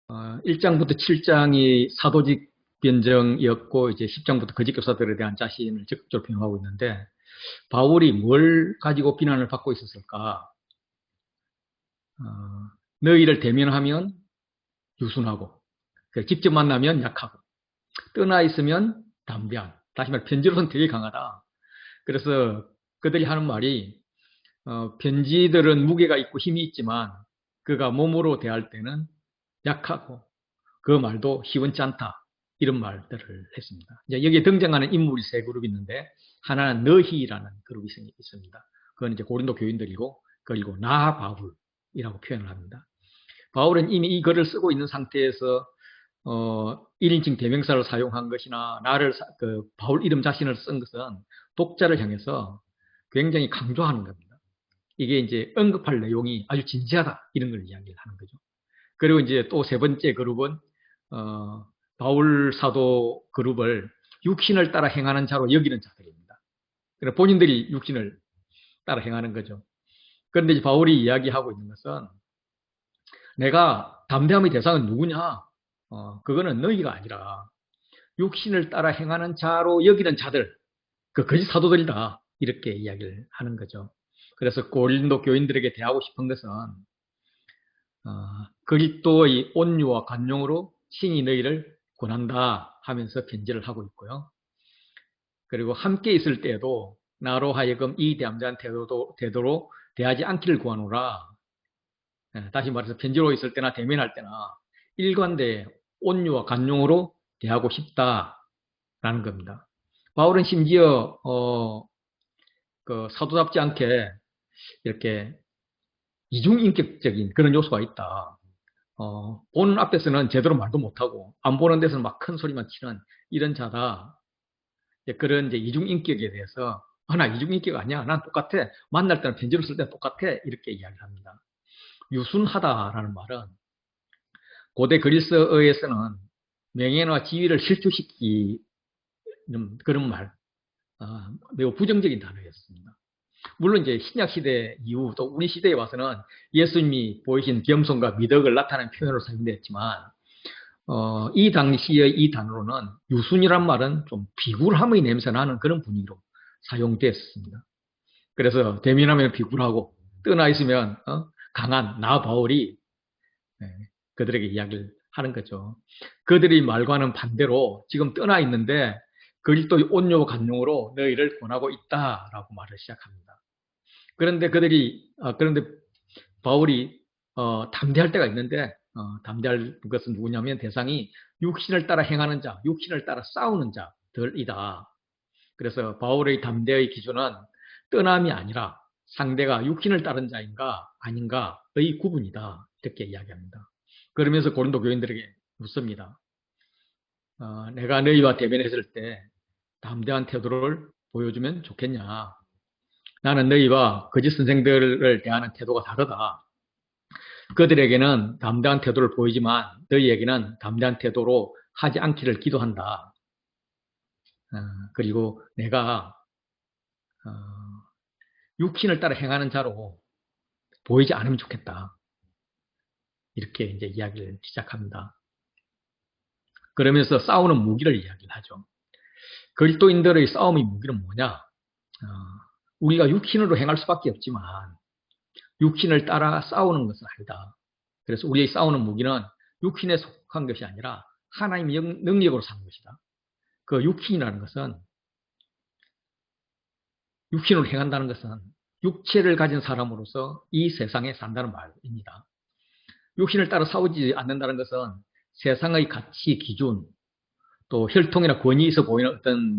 1장부터 7장이 사도직 변정이었고, 이제 10장부터 거짓 교사들에 대한 자신을 적극적으로 표명하고 있는데, 바울이 뭘 가지고 비난을 받고 있었을까? 너희를 대면하면 유순하고, 직접 만나면 약하고, 떠나 있으면 담대한. 다시 말해, 편지로는 되게 강하다. 그래서 그들이 하는 말이, 편지들은 무게가 있고 힘이 있지만, 그가 몸으로 대할 때는 약하고, 그 말도 시원치 않다. 이런 말들을 했습니다. 이제 여기에 등장하는 인물이 세 그룹이 있는데, 하나는 너희라는 그룹이 있습니다. 그건 이제 고린도 교인들이고, 그리고 나 바울이라고 표현을 합니다. 바울은 이미 이 글을 쓰고 있는 상태에서 1인칭 대명사를 사용한 것이나 바울 이름 자신을 쓴 것은 독자를 향해서 굉장히 강조하는 겁니다. 이게 이제 언급할 내용이 아주 진지하다 이런 걸 이야기를 하는 거죠. 그리고 이제 또 세 번째 그룹은 바울 사도 그룹을 육신을 따라 행하는 자로 여기는 자들입니다. 그러니까 본인들이 육신을 따라 행하는 거죠. 그런데 이제 바울이 이야기하고 있는 것은 내가 담대함의 대상은 누구냐? 그거는 너희가 아니라 육신을 따라 행하는 자로 여기는 자들, 그 거짓 사도들이다. 이렇게 이야기를 하는 거죠. 그래서 고린도 교인들에게 대하고 싶은 것은 그리스도의 온유와 관용으로 신이 너희를 권한다 하면서 편지를 하고 있고요. 그리고 함께 있을 때에도 나로 하여금 이 대함대한 태도로 대하지 않기를 구하노라. 다시 말해서 편지로 있을 때나 대면할 때나 일관되게 온유와 관용으로 대하고 싶다라는 겁니다. 바울은 심지어 그 사도답지 않게 이렇게 이중인격적인 그런 요소가 있다. 보는 앞에서는 제대로 말도 못하고 안 보는 데서는 막 큰 소리만 치는 이런 자다. 그런 이제 이중인격에 대해서 나 이중인격 아니야. 난 똑같아. 만날 때는 편지로 쓸 때는 똑같아. 이렇게 이야기를 합니다. 유순하다라는 말은 고대 그리스어에서는 명예나 지위를 실추시키는 그런 말, 매우 부정적인 단어였습니다. 물론 이제 신약 시대 이후 또 우리 시대에 와서는 예수님이 보이신 겸손과 미덕을 나타내는 표현으로 사용됐지만 이 당시의 이 단어로는 유순이란 말은 좀 비굴함의 냄새 나는 그런 분위기로 사용됐습니다. 그래서 대면하면 비굴하고 떠나 있으면 강한 나 바울이 그들에게 이야기를 하는 거죠. 그들의 말과는 반대로 지금 떠나 있는데 그리스도의 온유와 간용으로 너희를 권하고 있다라고 말을 시작합니다. 그런데 그런데 바울이 담대할 때가 있는데 담대할 것은 누구냐면 대상이 육신을 따라 행하는 자, 육신을 따라 싸우는 자들이다. 그래서 바울의 담대의 기준은 떠남이 아니라 상대가 육신을 따른 자인가 아닌가의 구분이다. 이렇게 이야기합니다. 그러면서 고린도 교인들에게 묻습니다. 내가 너희와 대면했을 때 담대한 태도를 보여주면 좋겠냐? 나는 너희와 거짓 선생들을 대하는 태도가 다르다. 그들에게는 담대한 태도를 보이지만 너희에게는 담대한 태도로 하지 않기를 기도한다. 그리고 내가 육신을 따라 행하는 자로 보이지 않으면 좋겠다. 이렇게 이제 이야기를 시작합니다. 그러면서 싸우는 무기를 이야기를 하죠. 그리스도인들의 싸움의 무기는 뭐냐? 우리가 육신으로 행할 수밖에 없지만 육신을 따라 싸우는 것은 아니다. 그래서 우리의 싸우는 무기는 육신에 속한 것이 아니라 하나님의 능력으로 사는 것이다. 그 육신이라는 것은 육신으로 행한다는 것은 육체를 가진 사람으로서 이 세상에 산다는 말입니다. 육신을 따라 싸우지 않는다는 것은 세상의 가치 기준 또 혈통이나 권위에서 보이는 어떤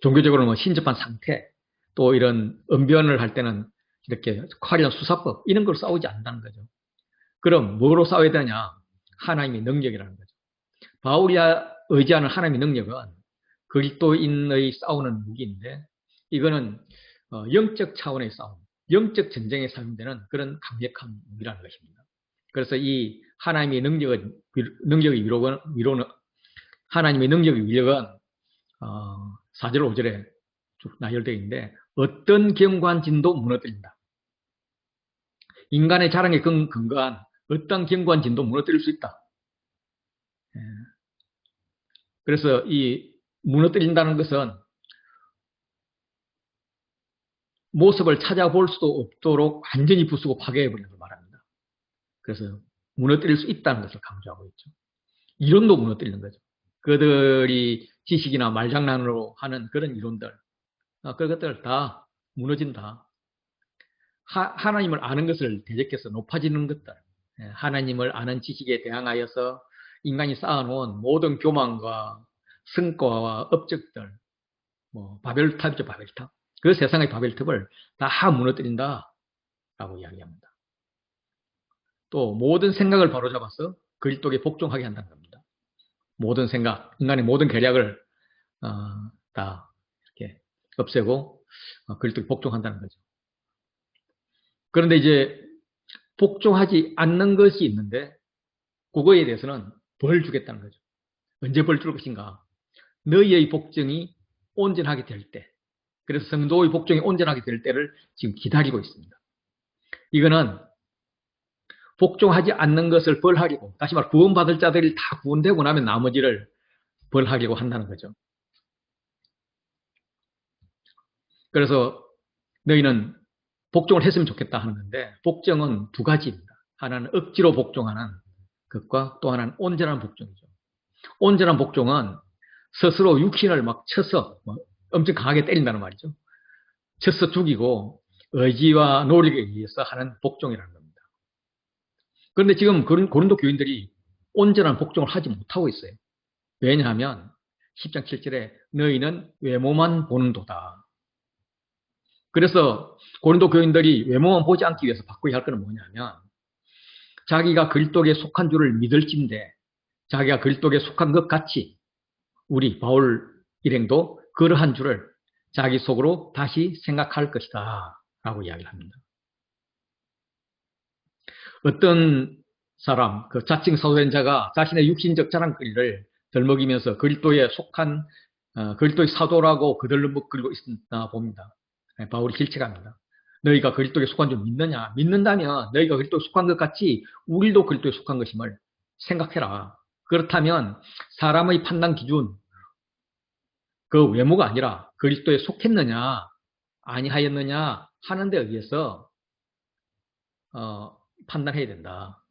종교적으로 신접한 상태 또 이런 언변을 할 때는 이렇게 화려한 수사법 이런 걸 싸우지 않는다는 거죠. 그럼 뭐로 싸워야 되냐? 하나님의 능력이라는 거죠. 바울이 의지하는 하나님의 능력은 그리스도인의 싸우는 무기인데 이거는 영적 차원의 싸움, 영적 전쟁에 사용되는 그런 강력한 무기라는 것입니다. 그래서 이 하나님의 능력의 위로는 하나님의 능력의 위력은 4절 5절에 쭉 나열되어 있는데 어떤 경관진도 무너뜨린다. 인간의 자랑에 근거한 어떤 견고한 진도 무너뜨릴 수 있다. 예. 그래서 이 무너뜨린다는 것은 모습을 찾아볼 수도 없도록 완전히 부수고 파괴해버리는 걸 말합니다. 그래서 무너뜨릴 수 있다는 것을 강조하고 있죠. 이론도 무너뜨리는 거죠. 그들이 지식이나 말장난으로 하는 그런 이론들, 그것들 다 무너진다. 하나님을 아는 것을 대적해서 높아지는 것들, 하나님을 아는 지식에 대항하여서 인간이 쌓아놓은 모든 교만과 성과와 업적들, 뭐 바벨탑이죠, 바벨탑. 그 세상의 바벨탑을 다 무너뜨린다라고 이야기합니다. 또 모든 생각을 바로잡아서 그리스도에 복종하게 한다는 겁니다. 모든 생각, 인간의 모든 계략을 다 이렇게 없애고 그리스도에 복종한다는 거죠. 그런데 이제 복종하지 않는 것이 있는데 그거에 대해서는 벌 주겠다는 거죠. 언제 벌 줄 것인가? 너희의 복종이 온전하게 될 때. 그래서 성도의 복종이 온전하게 될 때를 지금 기다리고 있습니다. 이거는 복종하지 않는 것을 벌하려고, 다시 말해 구원받을 자들이 다 구원되고 나면 나머지를 벌하려고 한다는 거죠. 그래서 너희는 복종을 했으면 좋겠다 하는 건데, 복종은 두 가지입니다. 하나는 억지로 복종하는 것과 또 하나는 온전한 복종이죠. 온전한 복종은 스스로 육신을 막 쳐서 엄청 강하게 때린다는 말이죠. 쳐서 죽이고 의지와 노력에 의해서 하는 복종이라는 겁니다. 그런데 지금 고린도 교인들이 온전한 복종을 하지 못하고 있어요. 왜냐하면 10장 7절에 너희는 외모만 보는도다. 그래서 고린도 교인들이 외모만 보지 않기 위해서 바꿔야 할 것은 뭐냐면 자기가 그리스도에 속한 줄을 믿을진데 자기가 그리스도에 속한 것 같이 우리 바울 일행도 그러한 줄을 자기 속으로 다시 생각할 것이다 라고 이야기를 합니다. 어떤 사람, 그 자칭 사도된 자가 자신의 육신적 자랑거리를 덜먹이면서 그리스도에 속한 그리스도의 사도라고 그들로 묶고 있나 봅니다. 바울이 질책합니다. 너희가 그리스도에 속한 줄 믿느냐? 믿는다면 너희가 그리스도에 속한 것 같이 우리도 그리스도에 속한 것임을 생각해라. 그렇다면 사람의 판단 기준, 그 외모가 아니라 그리스도에 속했느냐 아니하였느냐 하는 데 의해서 판단해야 된다.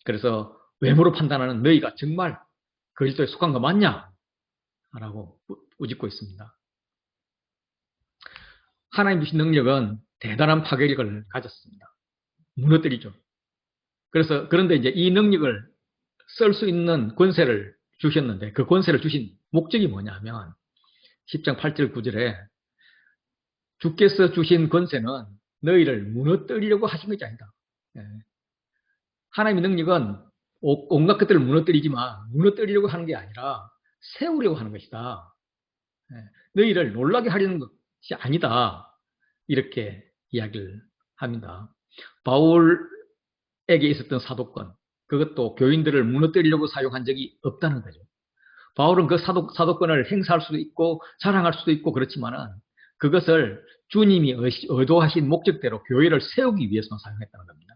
그래서 외모로 판단하는 너희가 정말 그리스도에 속한 거 맞냐? 라고 우짓고 있습니다. 하나님 주신 능력은 대단한 파괴력을 가졌습니다. 무너뜨리죠. 그런데 이제 이 능력을 쓸 수 있는 권세를 주셨는데 그 권세를 주신 목적이 뭐냐면 10장 8절 9절에 주께서 주신 권세는 너희를 무너뜨리려고 하신 것이 아니다. 하나님의 능력은 온갖 것들을 무너뜨리지만 무너뜨리려고 하는 게 아니라 세우려고 하는 것이다. 너희를 놀라게 하려는 것이 아니다. 이렇게 이야기를 합니다. 바울에게 있었던 사도권, 그것도 교인들을 무너뜨리려고 사용한 적이 없다는 거죠. 바울은 그 사도권을 행사할 수도 있고 자랑할 수도 있고 그렇지만은 그것을 주님이 의도하신 목적대로 교회를 세우기 위해서만 사용했다는 겁니다.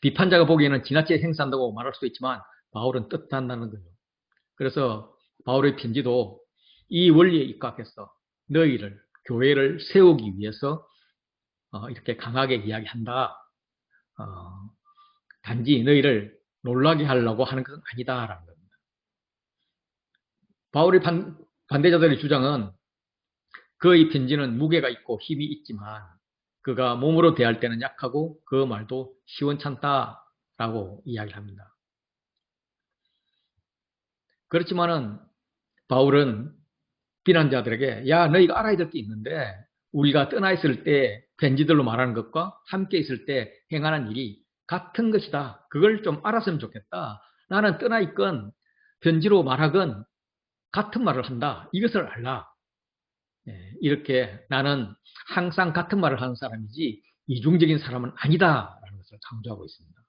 비판자가 보기에는 지나치게 행사한다고 말할 수도 있지만 바울은 뜻한다는 거죠. 그래서 바울의 편지도 이 원리에 입각해서 너희를 교회를 세우기 위해서 이렇게 강하게 이야기한다. 단지 너희를 놀라게 하려고 하는 것은 아니다라는 겁니다. 바울의 반대자들의 주장은 그의 편지는 무게가 있고 힘이 있지만 그가 몸으로 대할 때는 약하고 그 말도 시원찮다라고 이야기를 합니다. 그렇지만은 바울은 비난자들에게 야 너희가 알아야 될 게 있는데 우리가 떠나 있을 때 편지들로 말하는 것과 함께 있을 때 행하는 일이 같은 것이다. 그걸 좀 알았으면 좋겠다. 나는 떠나 있건 편지로 말하건 같은 말을 한다. 이것을 알라. 이렇게 나는 항상 같은 말을 하는 사람이지 이중적인 사람은 아니다라는 것을 강조하고 있습니다.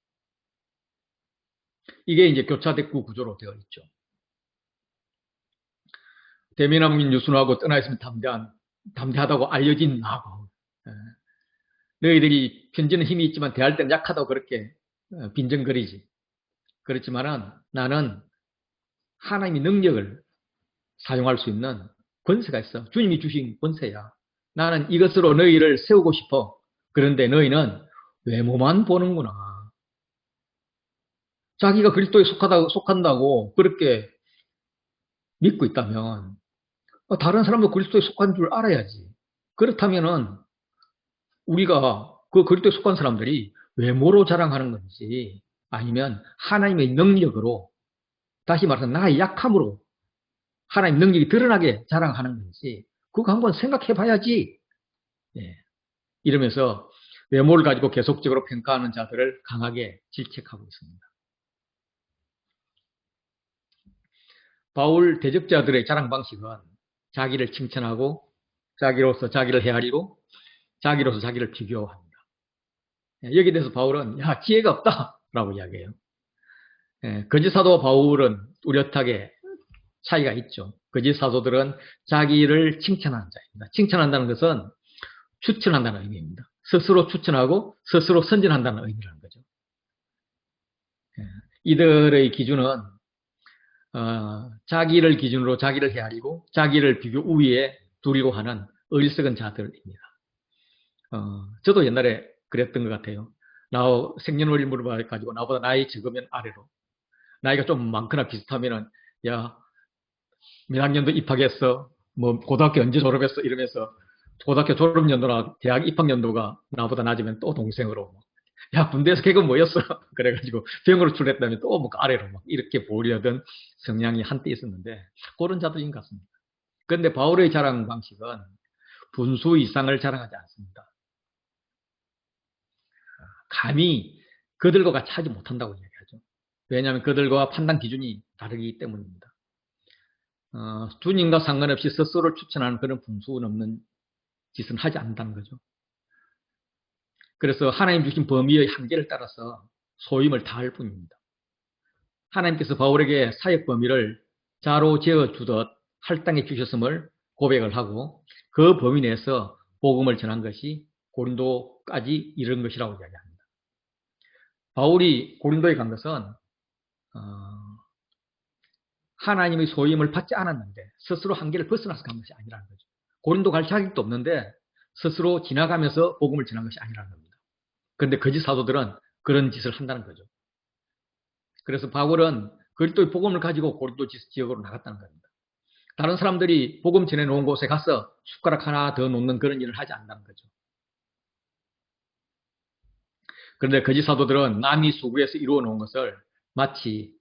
이게 이제 교차대구 구조로 되어 있죠. 대미남인 유순하고 떠나 있으면 담대하다고 알려진 나하고 너희들이 편지는 힘이 있지만 대할 때는 약하다고 그렇게 빈정거리지. 그렇지만은 나는 하나님의 능력을 사용할 수 있는 권세가 있어. 주님이 주신 권세야. 나는 이것으로 너희를 세우고 싶어. 그런데 너희는 외모만 보는구나. 자기가 그리스도에 속한다고 그렇게 믿고 있다면 다른 사람도 그리스도에 속한 줄 알아야지. 그렇다면은 우리가 그 그리스도에 속한 사람들이 외모로 자랑하는 건지 아니면 하나님의 능력으로, 다시 말해서 나의 약함으로 하나님 능력이 드러나게 자랑하는 건지 그거 한번 생각해 봐야지. 예. 이러면서 외모를 가지고 계속적으로 평가하는 자들을 강하게 질책하고 있습니다. 바울 대적자들의 자랑 방식은 자기를 칭찬하고 자기로서 자기를 헤아리고 자기로서 자기를 비교합니다. 여기에 대해서 바울은 야 지혜가 없다라고 이야기해요. 거짓 사도 바울은 뚜렷하게 차이가 있죠. 거짓 사도들은 자기를 칭찬하는 자입니다. 칭찬한다는 것은 추천한다는 의미입니다. 스스로 추천하고 스스로 선전한다는 의미라는 거죠. 이들의 기준은 자기를 기준으로 자기를 헤아리고 자기를 비교 우위에 두려고 하는 어리석은 자들입니다. 저도 옛날에 그랬던 것 같아요. 생년월일 물어봐가지고 나보다 나이 적으면 아래로, 나이가 좀 많거나 비슷하면은 야 몇 학년도 입학했어, 뭐 고등학교 언제 졸업했어 이러면서 고등학교 졸업연도나 대학 입학연도가 나보다 낮으면 또 동생으로 야 군대에서 계급 뭐였어 그래가지고 병으로 출했다면 또 뭐 아래로 막 이렇게 보려던 성향이 한때 있었는데 그런 자들인 것 같습니다. 그런데 바울의 자랑 방식은 분수 이상을 자랑하지 않습니다. 감히 그들과 같이 하지 못한다고 이야기하죠. 왜냐하면 그들과 판단 기준이 다르기 때문입니다. 주님과 상관없이 스스로를 추천하는 그런 분수 넘는 짓은 하지 않는다는 거죠. 그래서 하나님 주신 범위의 한계를 따라서 소임을 다할 뿐입니다. 하나님께서 바울에게 사역 범위를 자로 재어주듯 할당해 주셨음을 고백을 하고 그 범위 내에서 복음을 전한 것이 고린도까지 이른 것이라고 이야기합니다. 바울이 고린도에 간 것은 하나님의 소임을 받지 않았는데 스스로 한계를 벗어나서 간 것이 아니라는 거죠. 고린도 갈 자격도 없는데 스스로 지나가면서 복음을 전한 것이 아니라는 겁니다. 그런데 거짓 사도들은 그런 짓을 한다는 거죠. 그래서 바울은 그리스도의 복음을 가지고 고린도 지역으로 나갔다는 겁니다. 다른 사람들이 복음 전해놓은 곳에 가서 숟가락 하나 더 놓는 그런 일을 하지 않는다는 거죠. 그런데 거짓 사도들은 남이 수구에서 이루어 놓은 것을 마치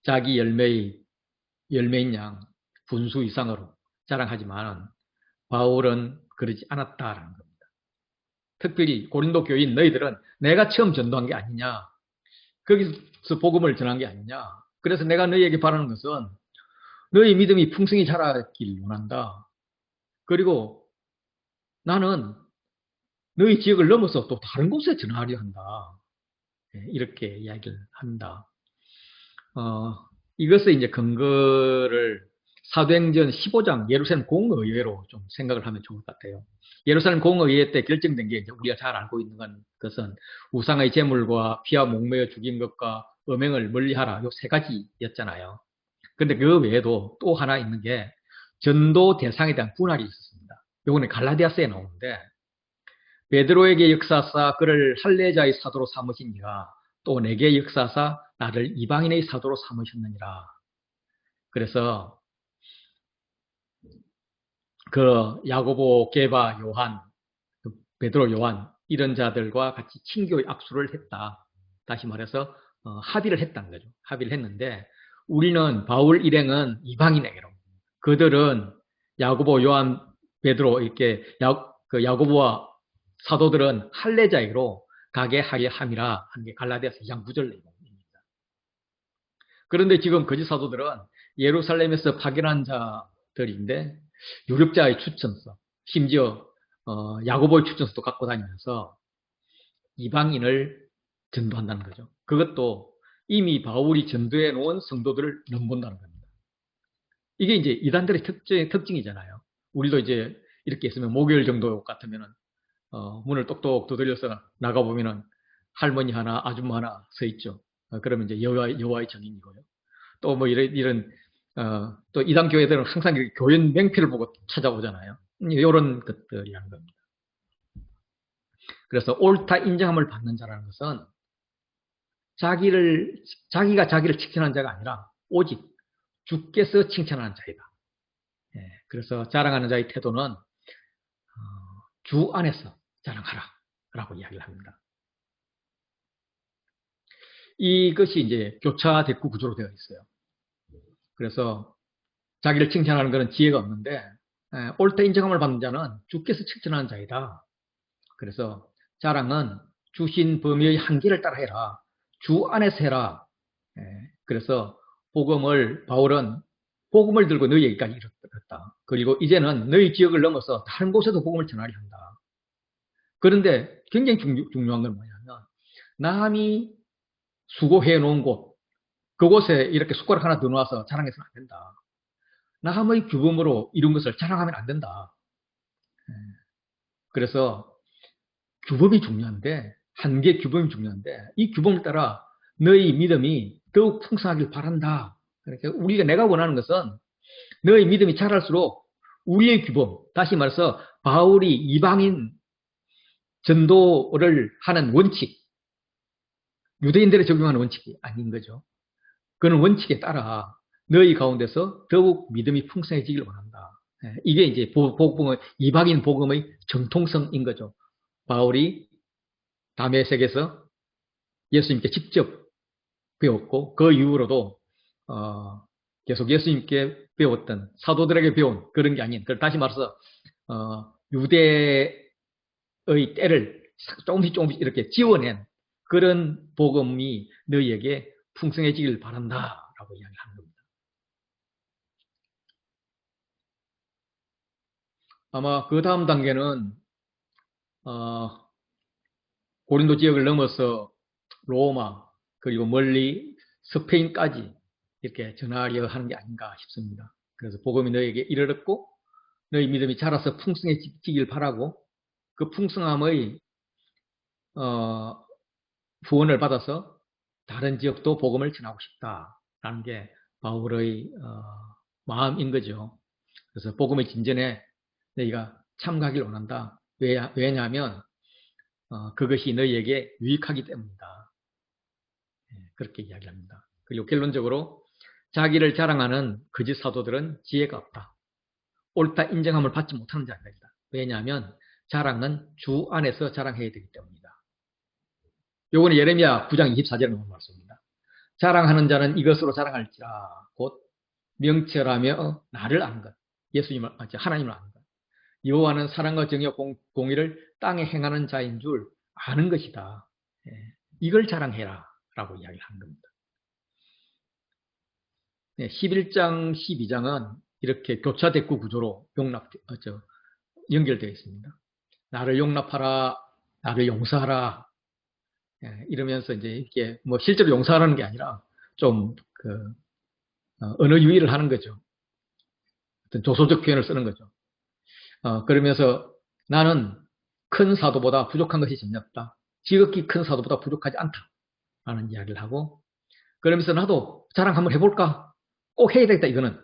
자기 열매인 양 분수 이상으로 자랑하지만 바울은 그러지 않았다라는 겁니다. 특별히 고린도 교인 너희들은 내가 처음 전도한 게 아니냐, 거기서 복음을 전한 게 아니냐, 그래서 내가 너희에게 바라는 것은 너희 믿음이 풍성히 자라길 원한다. 그리고 나는 너희 지역을 넘어서 또 다른 곳에 전하려 한다. 이렇게 이야기를 합니다. 이것을 이제 근거를 사도행전 15장 예루살렘 공의회로 좀 생각을 하면 좋을 것 같아요. 예루살렘 공의회 때 결정된 게 이제 우리가 잘 알고 있는 것은 우상의 제물과 피와 목매어 죽인 것과 음행을 멀리하라, 요 세 가지였잖아요. 근데 그 외에도 또 하나 있는 게 전도 대상에 대한 분할이 있었습니다. 요거는 갈라디아서에 나오는데 베드로에게 역사사 그를 할례자의 사도로 삼으시니라 또 내게 역사사 나를 이방인의 사도로 삼으셨느니라. 그래서 그 야고보, 게바, 요한, 베드로, 요한 이런 자들과 같이 친교의 악수를 했다. 다시 말해서 합의를 했다는 거죠. 합의를 했는데 우리는 바울 일행은 이방인에게로, 그들은 야고보, 요한, 베드로 이렇게 야고보와 사도들은 할례자에게로 가게 하려 함이라 하는 게 갈라디아서 2장 9절 내용입니다. 그런데 지금 거짓 사도들은 예루살렘에서 파견한 자들인데 유력자의 추천서, 심지어 야고보의 추천서도 갖고 다니면서 이방인을 전도한다는 거죠. 그것도 이미 바울이 전도해 놓은 성도들을 넘본다는 겁니다. 이게 이제 이단들의 특징이잖아요. 우리도 이제 이렇게 있으면 목요일 정도 같으면은 문을 똑똑 두드려서 나가보면은 할머니 하나, 아줌마 하나 서 있죠. 그러면 이제 여호와의 증인이고요. 또 뭐 이런 또 이단 교회들은 항상 교회 명패를 보고 찾아오잖아요. 이런 것들이라는 겁니다. 그래서 옳다 인정함을 받는 자라는 것은 자기가 자기를 칭찬하는 자가 아니라 오직 주께서 칭찬하는 자이다. 그래서 자랑하는 자의 태도는 주 안에서 자랑하라 라고 이야기를 합니다. 이것이 이제 교차 대꾸 구조로 되어 있어요. 그래서 자기를 칭찬하는 것은 지혜가 없는데 옳다 인정함을 받는 자는 주께서 칭찬하는 자이다. 그래서 자랑은 주신 범위의 한계를 따라 해라. 주 안에서 해라. 그래서 바울은 복음을 들고 너희에게까지 이르렀다. 그리고 이제는 너희 지역을 넘어서 다른 곳에도 복음을 전하려 한다. 그런데 굉장히 중요한 건 뭐냐면 남이 수고해 놓은 곳, 그곳에 이렇게 숟가락 하나 더 놓아서 자랑해서는 안 된다. 남의 규범으로 이룬 것을 자랑하면 안 된다. 그래서 규범이 중요한데, 한계 규범이 중요한데, 이 규범을 따라 너희 믿음이 더욱 풍성하길 바란다. 그러니까 내가 원하는 것은 너희 믿음이 자랄수록 우리의 규범, 다시 말해서 바울이 이방인 전도를 하는 원칙, 유대인들에 적용하는 원칙이 아닌 거죠. 그런 원칙에 따라 너희 가운데서 더욱 믿음이 풍성해지길 원한다. 이게 이제 이방인 복음의 정통성인 거죠. 바울이 다메섹에서 예수님께 직접 배웠고 그 이후로도 계속 예수님께 배웠던 사도들에게 배운 그런 게 아닌, 다시 말해서 유대의 때를 조금씩 이렇게 지워낸 그런 복음이 너희에게 풍성해지길 바란다라고 이야기하는 겁니다. 아마 그 다음 단계는 고린도 지역을 넘어서 로마 그리고 멀리 스페인까지 이렇게 전하려 하는 게 아닌가 싶습니다. 그래서 복음이 너희에게 이르렀고 너희 믿음이 자라서 풍성해지길 바라고 그 풍성함의 후원을 받아서 다른 지역도 복음을 전하고 싶다라는 게 바울의 마음인 거죠. 그래서 복음의 진전에 너희가 참가하길 원한다. 왜냐하면 그것이 너희에게 유익하기 때문이다. 그렇게 이야기합니다. 그리고 결론적으로 자기를 자랑하는 거짓 사도들은 지혜가 없다. 옳다 인정함을 받지 못하는 자들이다. 왜냐하면 자랑은 주 안에서 자랑해야 되기 때문이다. 요거는 예레미야 9장 24절에 나오는 말씀입니다. 자랑하는 자는 이것으로 자랑할지라 곧 명철하며 나를 아는 것, 하나님을 아는 것, 여호와는 사랑과 정의와 공의를 땅에 행하는 자인 줄 아는 것이다. 이걸 자랑해라 라고 이야기를 하는 겁니다. 11장, 12장은 이렇게 교차 대꾸 구조로 연결되어 있습니다. 나를 용납하라, 나를 용서하라. 이러면서 이제 이렇게 뭐 실제로 용서하라는 게 아니라 좀 언어 유희를 하는 거죠. 어떤 조소적 표현을 쓰는 거죠. 그러면서 나는 큰 사도보다 부족한 것이 전혀 없다. 지극히 큰 사도보다 부족하지 않다. 라는 이야기를 하고, 그러면서 나도 자랑 한번 해볼까? 꼭 해야 되겠다, 이거는.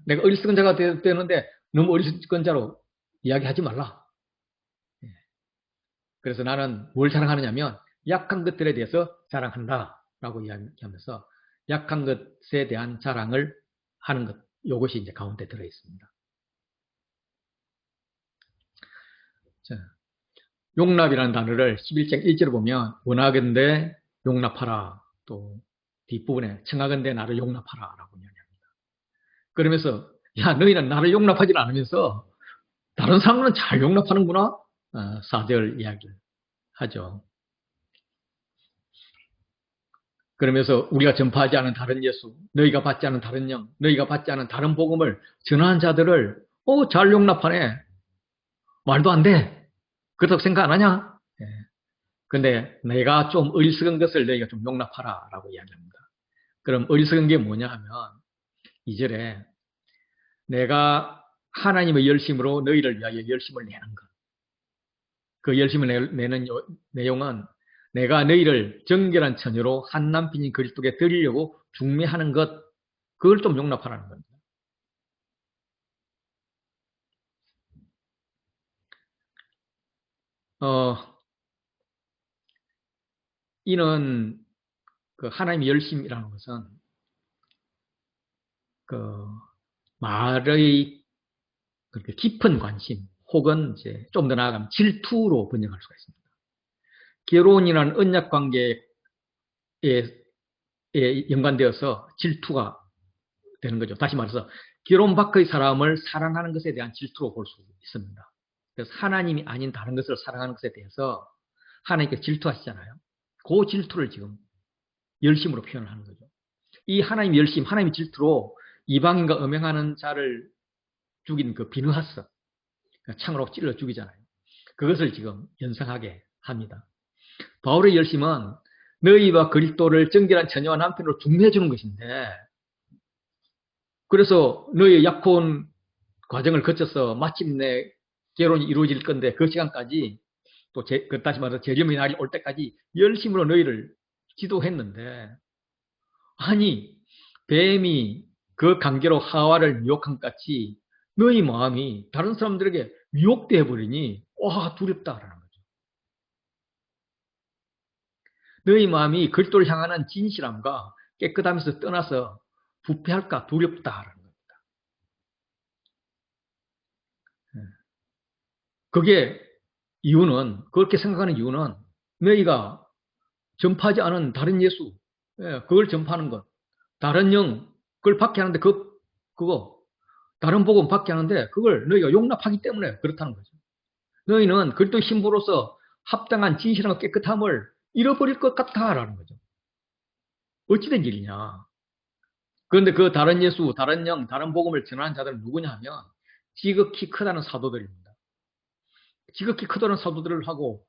내가 어리석은 자가 되는데 너무 어리석은 자로 이야기하지 말라. 그래서 나는 뭘 자랑하느냐면 약한 것들에 대해서 자랑한다. 라고 이야기하면서 약한 것에 대한 자랑을 하는 것, 이것이 이제 가운데 들어 있습니다. 자, 용납이라는 단어를 11장 1절에 보면 원하건대 용납하라. 또 뒷부분에 청하건대 나를 용납하라 라고 이야기합니다. 그러면서 야 너희는 나를 용납하지 않으면서 다른 사람은 잘 용납하는구나. 4절 이야기를 하죠. 그러면서 우리가 전파하지 않은 다른 예수, 너희가 받지 않은 다른 영, 너희가 받지 않은 다른 복음을 전하는 자들을 잘 용납하네. 말도 안 돼. 그렇다고 생각 안 하냐? 근데 내가 좀 어리석은 것을 너희가 좀 용납하라 라고 이야기합니다. 그럼 어리석은 게 뭐냐 하면 2절에 내가 하나님의 열심으로 너희를 위하여 열심을 내는 것. 그 열심을 내는 내용은 내가 너희를 정결한 처녀로 한 남편인 그리스도께 드리려고 중매하는 것, 그걸 좀 용납하라는 겁니다. 이는 그 하나님의 열심이라는 것은 그 말의 그렇게 깊은 관심 혹은 이제 좀 더 나아가면 질투로 번역할 수가 있습니다. 결혼이라는 언약 관계에 연관되어서 질투가 되는 거죠. 다시 말해서 결혼 밖의 사람을 사랑하는 것에 대한 질투로 볼 수 있습니다. 그래서 하나님이 아닌 다른 것을 사랑하는 것에 대해서 하나님께 질투하시잖아요. 그 질투를 지금 열심으로 표현을 하는 거죠. 이 하나님의 열심, 하나님의 질투로 이방인과 음행하는 자를 죽인 그 비느하스, 창으로 찔러 죽이잖아요. 그것을 지금 연상하게 합니다. 바울의 열심은 너희와 그리스도를 정결한 처녀와 남편으로 중매해 주는 것인데, 그래서 너희의 약혼 과정을 거쳐서 마침내 결혼이 이루어질 건데 그 시간까지 또 다시 말해서 재림의 날이 올 때까지 열심으로 너희를 기도했는데, 아니 뱀이 그 관계로 하와를 유혹한 것 같이 너희 마음이 다른 사람들에게 유혹되어 버리니 와 두렵다라는 거죠. 너희 마음이 그리스도를 향하는 진실함과 깨끗함에서 떠나서 부패할까 두렵다라는 겁니다. 그게 이유는, 그렇게 생각하는 이유는 너희가 전파하지 않은 다른 예수, 그걸 전파하는 것, 다른 영, 그걸 받게 하는데 그거 다른 복음 받게 하는데 그걸 너희가 용납하기 때문에 그렇다는 거죠. 너희는 그리스도 신부로서 합당한 진실함과 깨끗함을 잃어버릴 것 같다라는 거죠. 어찌된 일이냐. 그런데 그 다른 예수, 다른 영, 다른 복음을 전하는 자들은 누구냐 하면 지극히 크다는 사도들입니다. 지극히 크다는 사도들을 하고,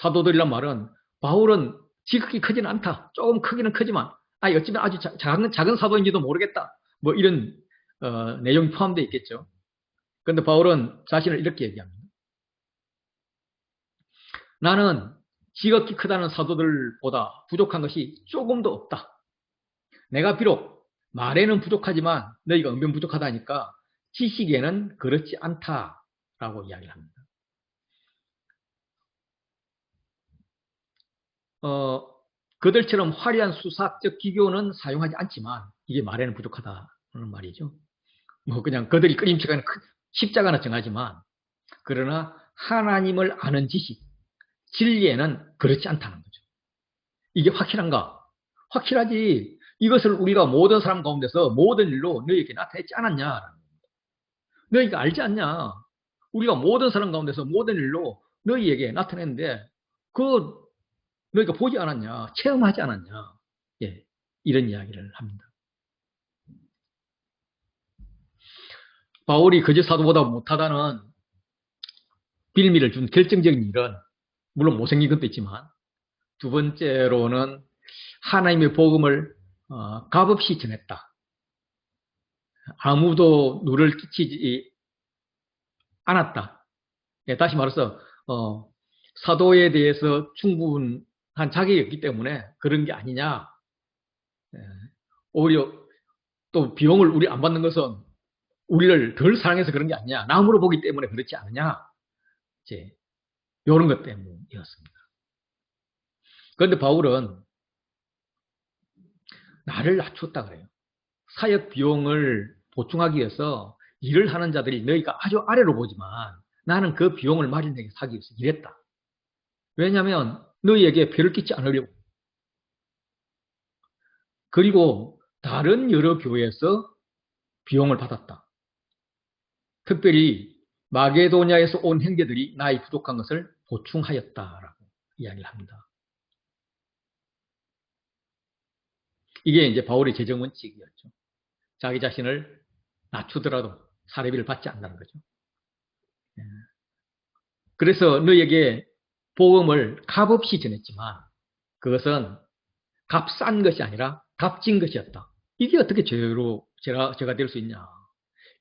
사도들이란 말은 바울은 지극히 크지는 않다. 조금 크기는 크지만 어쩌면 아주 작은 사도인지도 모르겠다. 뭐 이런 내용이 포함되어 있겠죠. 그런데 바울은 자신을 이렇게 얘기합니다. 나는 지극히 크다는 사도들보다 부족한 것이 조금도 없다. 내가 비록 말에는 부족하지만 너희가 은변 부족하다니까 지식에는 그렇지 않다라고 이야기를 합니다. 그들처럼 화려한 수사학적 기교는 사용하지 않지만 이게 말에는 부족하다는 말이죠. 뭐 그냥 그들이 그림책에는 십자가나 정하지만, 그러나 하나님을 아는 지식, 진리에는 그렇지 않다는 거죠. 이게 확실한가? 확실하지. 이것을 우리가 모든 사람 가운데서 모든 일로 너희에게 나타냈지 않았냐? 너희가 알지 않냐? 우리가 모든 사람 가운데서 모든 일로 너희에게 나타냈는데 그 너희가 보지 않았냐? 체험하지 않았냐? 예, 이런 이야기를 합니다. 바울이 거짓 사도보다 못하다는 빌미를 준 결정적인 일은 물론 못생긴 것도 있지만, 두 번째로는 하나님의 복음을 값없이 전했다. 아무도 누를 끼치지 않았다. 예, 다시 말해서 사도에 대해서 충분한 자격이 없기 때문에 그런 게 아니냐. 예, 오히려 또 비용을 우리 안 받는 것은 우리를 덜 사랑해서 그런 게 아니냐. 남으로 보기 때문에 그렇지 않느냐. 이제 이런 것 때문이었습니다. 그런데 바울은 나를 낮췄다 그래요. 사역 비용을 보충하기 위해서 일을 하는 자들이 너희가 아주 아래로 보지만 나는 그 비용을 마련하기 위해서 일했다. 왜냐하면 너희에게 배를 끼치 않으려고. 그리고 다른 여러 교회에서 비용을 받았다. 특별히 마게도냐에서 온 형제들이 나의 부족한 것을 보충하였다라고 이야기를 합니다. 이게 이제 바울의 재정 원칙이었죠. 자기 자신을 낮추더라도 사례비를 받지 않는다는 거죠. 그래서 너희에게 복음을 값없이 전했지만 그것은 값싼 것이 아니라 값진 것이었다. 이게 어떻게 제가 될 수 있냐.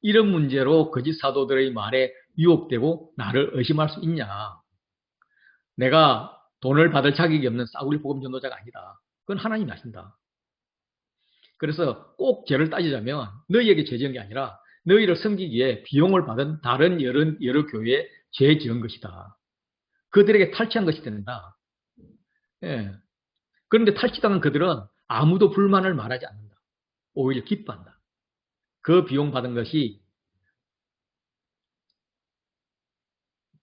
이런 문제로 거짓 사도들의 말에 유혹되고 나를 의심할 수 있냐. 내가 돈을 받을 자격이 없는 싸구려 복음 전도자가 아니다. 그건 하나님이 아신다. 그래서 꼭 죄를 따지자면 너희에게 죄 지은 게 아니라 너희를 섬기기 위해 비용을 받은 다른 여러 교회에 죄 지은 것이다. 그들에게 탈취한 것이 된다. 예. 그런데 탈취당한 그들은 아무도 불만을 말하지 않는다. 오히려 기뻐한다. 그 비용 받은 것이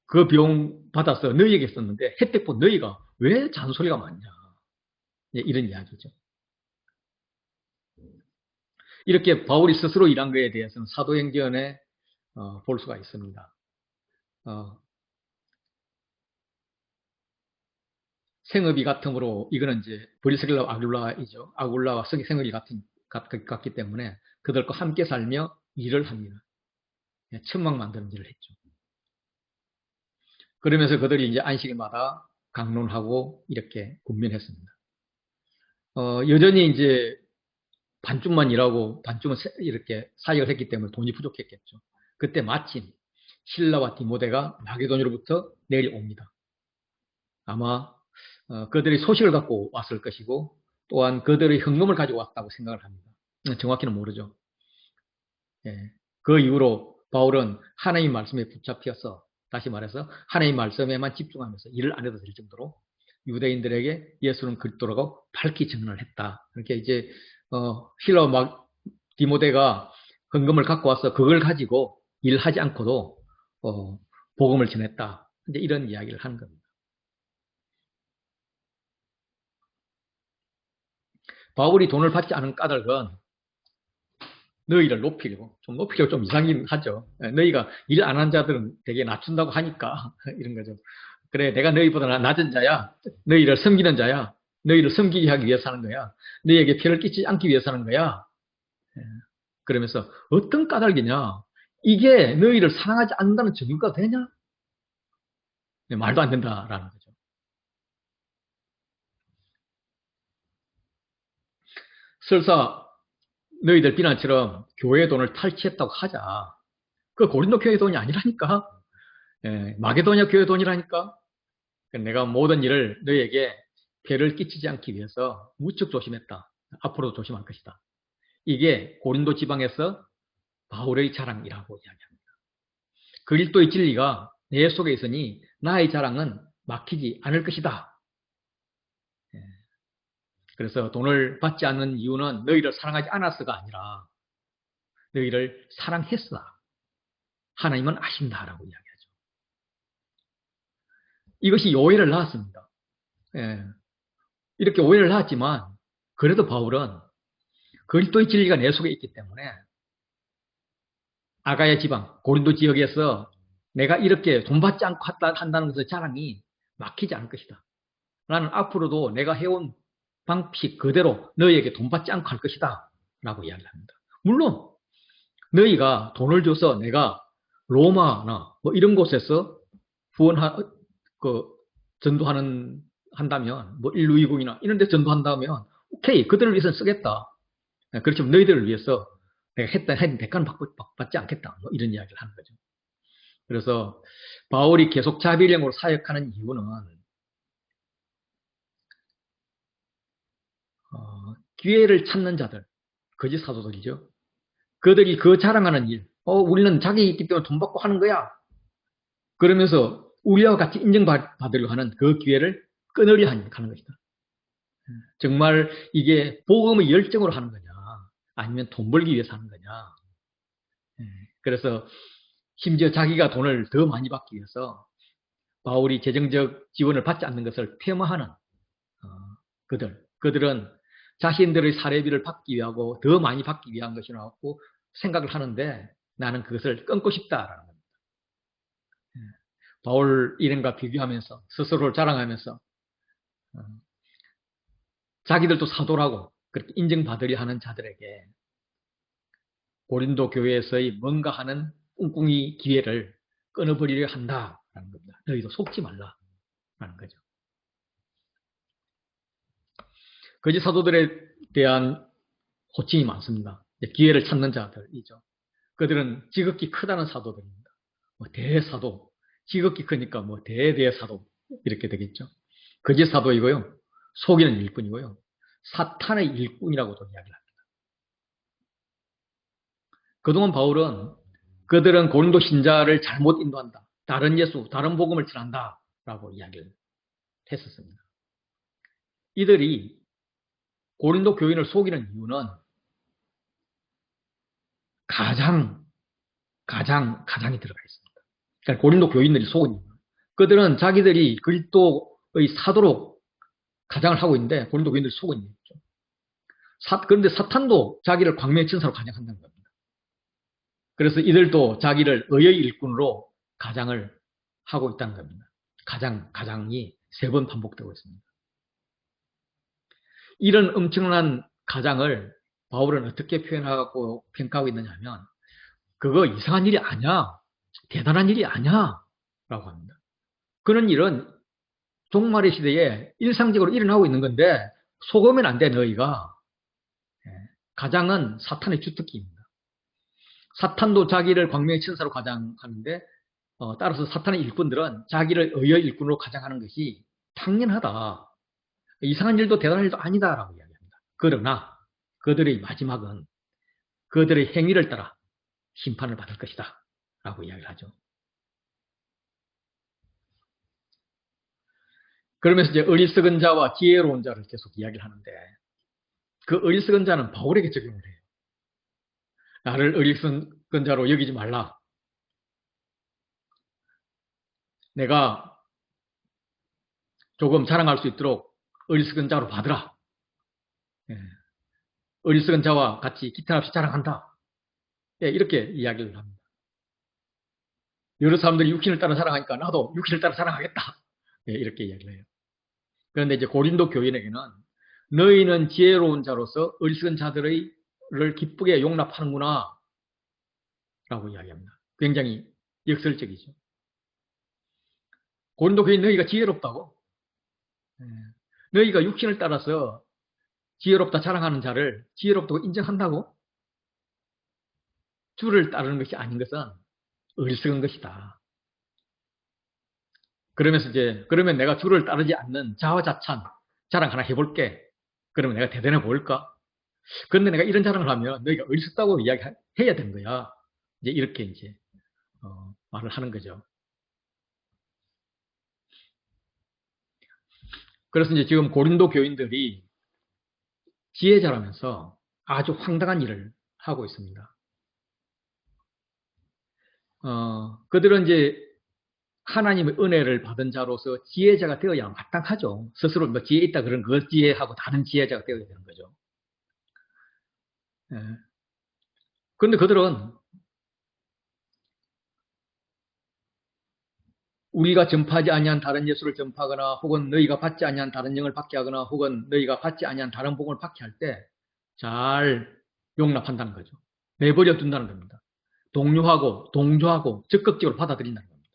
그 비용 받아서 너희에게 썼는데 혜택 본 너희가 왜 잔소리가 많냐. 이런 이야기죠. 이렇게 바울이 스스로 일한 것에 대해서는 사도행전에 볼 수가 있습니다. 생업이 같으므로 이거는 이제 브리스길라 아굴라이죠. 아굴라와 생업이 같기 때문에 그들과 함께 살며 일을 합니다. 천막 만드는 일을 했죠. 그러면서 그들이 이제 안식일마다 강론하고 이렇게 군면했습니다. 여전히 이제 반쯤만 일하고 반쯤은 이렇게 사역을 했기 때문에 돈이 부족했겠죠. 그때 마침 실라와 디모데가 마게도냐로부터 내려옵니다. 아마 그들이 소식을 갖고 왔을 것이고 또한 그들의 헌금을 가지고 왔다고 생각을 합니다. 정확히는 모르죠. 예. 그 이후로 바울은 하나님 말씀에 붙잡혀서 다시 말해서 하나님 말씀에만 집중하면서 일을 안 해도 될 정도로 유대인들에게 예수는 그리스도라고 밝히 증언을 했다. 이렇게 이제 실라와 디모데가 헌금을 갖고 와서 그걸 가지고 일하지 않고도 복음을 전했다. 이제 이런 이야기를 하는 겁니다. 바울이 돈을 받지 않은 까닭은 너희를 높이려고 좀 이상하긴 하죠. 너희가 일 안 한 자들은 되게 낮춘다고 하니까 이런 거죠. 그래, 내가 너희보다 낮은 자야. 너희를 섬기는 자야. 너희를 섬기게 하기 위해서 하는 거야. 너희에게 피해를 끼치지 않기 위해서 하는 거야. 그러면서 어떤 까닭이냐? 이게 너희를 사랑하지 않는다는 증거가 되냐? 말도 안 된다라는 거죠. 설사 너희들 비난처럼 교회 돈을 탈취했다고 하자. 그 고린도 교회 돈이 아니라니까. 마게도냐 교회 돈이라니까. 내가 모든 일을 너희에게 피해를 끼치지 않기 위해서 무척 조심했다. 앞으로도 조심할 것이다. 이게 고린도 지방에서 바울의 자랑이라고 이야기합니다. 그리스도의 진리가 내 속에 있으니 나의 자랑은 막히지 않을 것이다. 그래서 돈을 받지 않는 이유는 너희를 사랑하지 않았어가 아니라 너희를 사랑했어. 하나님은 아신다라고 이야기하죠. 이것이 오해를 낳았습니다. 이렇게 오해를 낳았지만 그래도 바울은 그리스도의 진리가 내 속에 있기 때문에 아가야 지방, 고린도 지역에서 내가 이렇게 돈 받지 않고 한다는 것의 자랑이 막히지 않을 것이다. 나는 앞으로도 내가 해온 방식 그대로 너희에게 돈 받지 않고 할 것이다. 라고 이야기를 합니다. 물론 너희가 돈을 줘서 내가 로마나 뭐 이런 곳에서 전도한다면 뭐 인류이국이나 이런 데 전도한다면 오케이, 그들을 위해서 쓰겠다. 그렇지만 너희들을 위해서 내가 했던 대가는 받지 않겠다. 뭐 이런 이야기를 하는 거죠. 그래서 바울이 계속 자비령으로 사역하는 이유는 기회를 찾는 자들, 거짓 사도들이죠. 그들이 그 자랑하는 일, 우리는 자격이 있기 때문에 돈 받고 하는 거야. 그러면서 우리와 같이 인정받으려 하는 그 기회를 끊으려 하는 것이다. 정말 이게 복음의 열정으로 하는 거냐, 아니면 돈 벌기 위해서 하는 거냐. 그래서 심지어 자기가 돈을 더 많이 받기 위해서 바울이 재정적 지원을 받지 않는 것을 폄하하는 그들은 자신들의 사례비를 받기 위하고 더 많이 받기 위한 것이라고 생각을 하는데 나는 그것을 끊고 싶다라는 겁니다. 바울 일행과 비교하면서 스스로를 자랑하면서 자기들도 사도라고 그렇게 인정받으려 하는 자들에게 고린도 교회에서의 뭔가 하는 꿍꿍이 기회를 끊어버리려 한다라는 겁니다. 너희도 속지 말라라는 거죠. 거짓 사도들에 대한 호칭이 많습니다. 기회를 찾는 자들이죠. 그들은 지극히 크다는 사도들입니다. 대사도, 지극히 크니까 대대사도 이렇게 되겠죠. 거짓 사도이고요. 속이는 일꾼이고요. 사탄의 일꾼이라고도 이야기를 합니다. 그동안 바울은 그들은 고린도 신자를 잘못 인도한다. 다른 예수, 다른 복음을 전한다. 라고 이야기를 했었습니다. 이들이 고린도 교인을 속이는 이유는 가장이 들어가 있습니다. 그러니까 고린도 교인들이 속은 이유. 그들은 자기들이 그리스도의 사도로 가장을 하고 있는데 고린도 교인들이 속은 이유죠. 그런데 사탄도 자기를 광명의 천사로 가장한다는 겁니다. 그래서 이들도 자기를 의의 일꾼으로 가장을 하고 있다는 겁니다. 가장이 3번 반복되고 있습니다. 이런 엄청난 가장을 바울은 어떻게 표현하고 평가하고 있느냐 하면 그거 이상한 일이 아니야. 대단한 일이 아니야. 라고 합니다. 그런 일은 종말의 시대에 일상적으로 일어나고 있는 건데 속으면 안 돼, 너희가. 가장은 사탄의 주특기입니다. 사탄도 자기를 광명의 천사로 가장하는데 따라서 사탄의 일꾼들은 자기를 의의 일꾼으로 가장하는 것이 당연하다. 이상한 일도 대단한 일도 아니다라고 이야기합니다. 그러나 그들의 마지막은 그들의 행위를 따라 심판을 받을 것이다 라고 이야기를 하죠. 그러면서 이제 어리석은 자와 지혜로운 자를 계속 이야기를 하는데 그 어리석은 자는 바울에게 적용을 해요. 나를 어리석은 자로 여기지 말라. 내가 조금 자랑할 수 있도록 어리석은 자로 받으라. 어리석은 자와 같이 기탄 없이 자랑한다. 이렇게 이야기를 합니다. 여러 사람들이 육신을 따라 자랑하니까 나도 육신을 따라 자랑하겠다. 이렇게 이야기를 해요. 그런데 이제 고린도 교인에게는 너희는 지혜로운 자로서 어리석은 자들을 기쁘게 용납하는구나 라고 이야기합니다. 굉장히 역설적이죠. 고린도 교인 너희가 지혜롭다고? 너희가 육신을 따라서 지혜롭다 자랑하는 자를 지혜롭다고 인정한다고? 주를 따르는 것이 아닌 것은 어리석은 것이다. 그러면서 이제 그러면 내가 주를 따르지 않는 자화자찬 자랑 하나 해볼게. 그러면 내가 대단해 보일까? 그런데 내가 이런 자랑을 하면 너희가 어리석다고 이야기해야 되는 거야. 이제 이렇게 이제 말을 하는 거죠. 그래서 이제 지금 고린도 교인들이 지혜자라면서 아주 황당한 일을 하고 있습니다. 그들은 이제 하나님의 은혜를 받은 자로서 지혜자가 되어야 마땅하죠. 스스로 뭐 지혜 있다 그런 그 지혜하고 다른 지혜자가 되어야 되는 거죠. 그런데 그들은 우리가 전파하지 아니한 다른 예수를 전파하거나 혹은 너희가 받지 아니한 다른 영을 받게 하거나 혹은 너희가 받지 아니한 다른 복음을 받게 할 때 잘 용납한다는 거죠. 내버려 둔다는 겁니다. 동료하고 동조하고 적극적으로 받아들인다는 겁니다.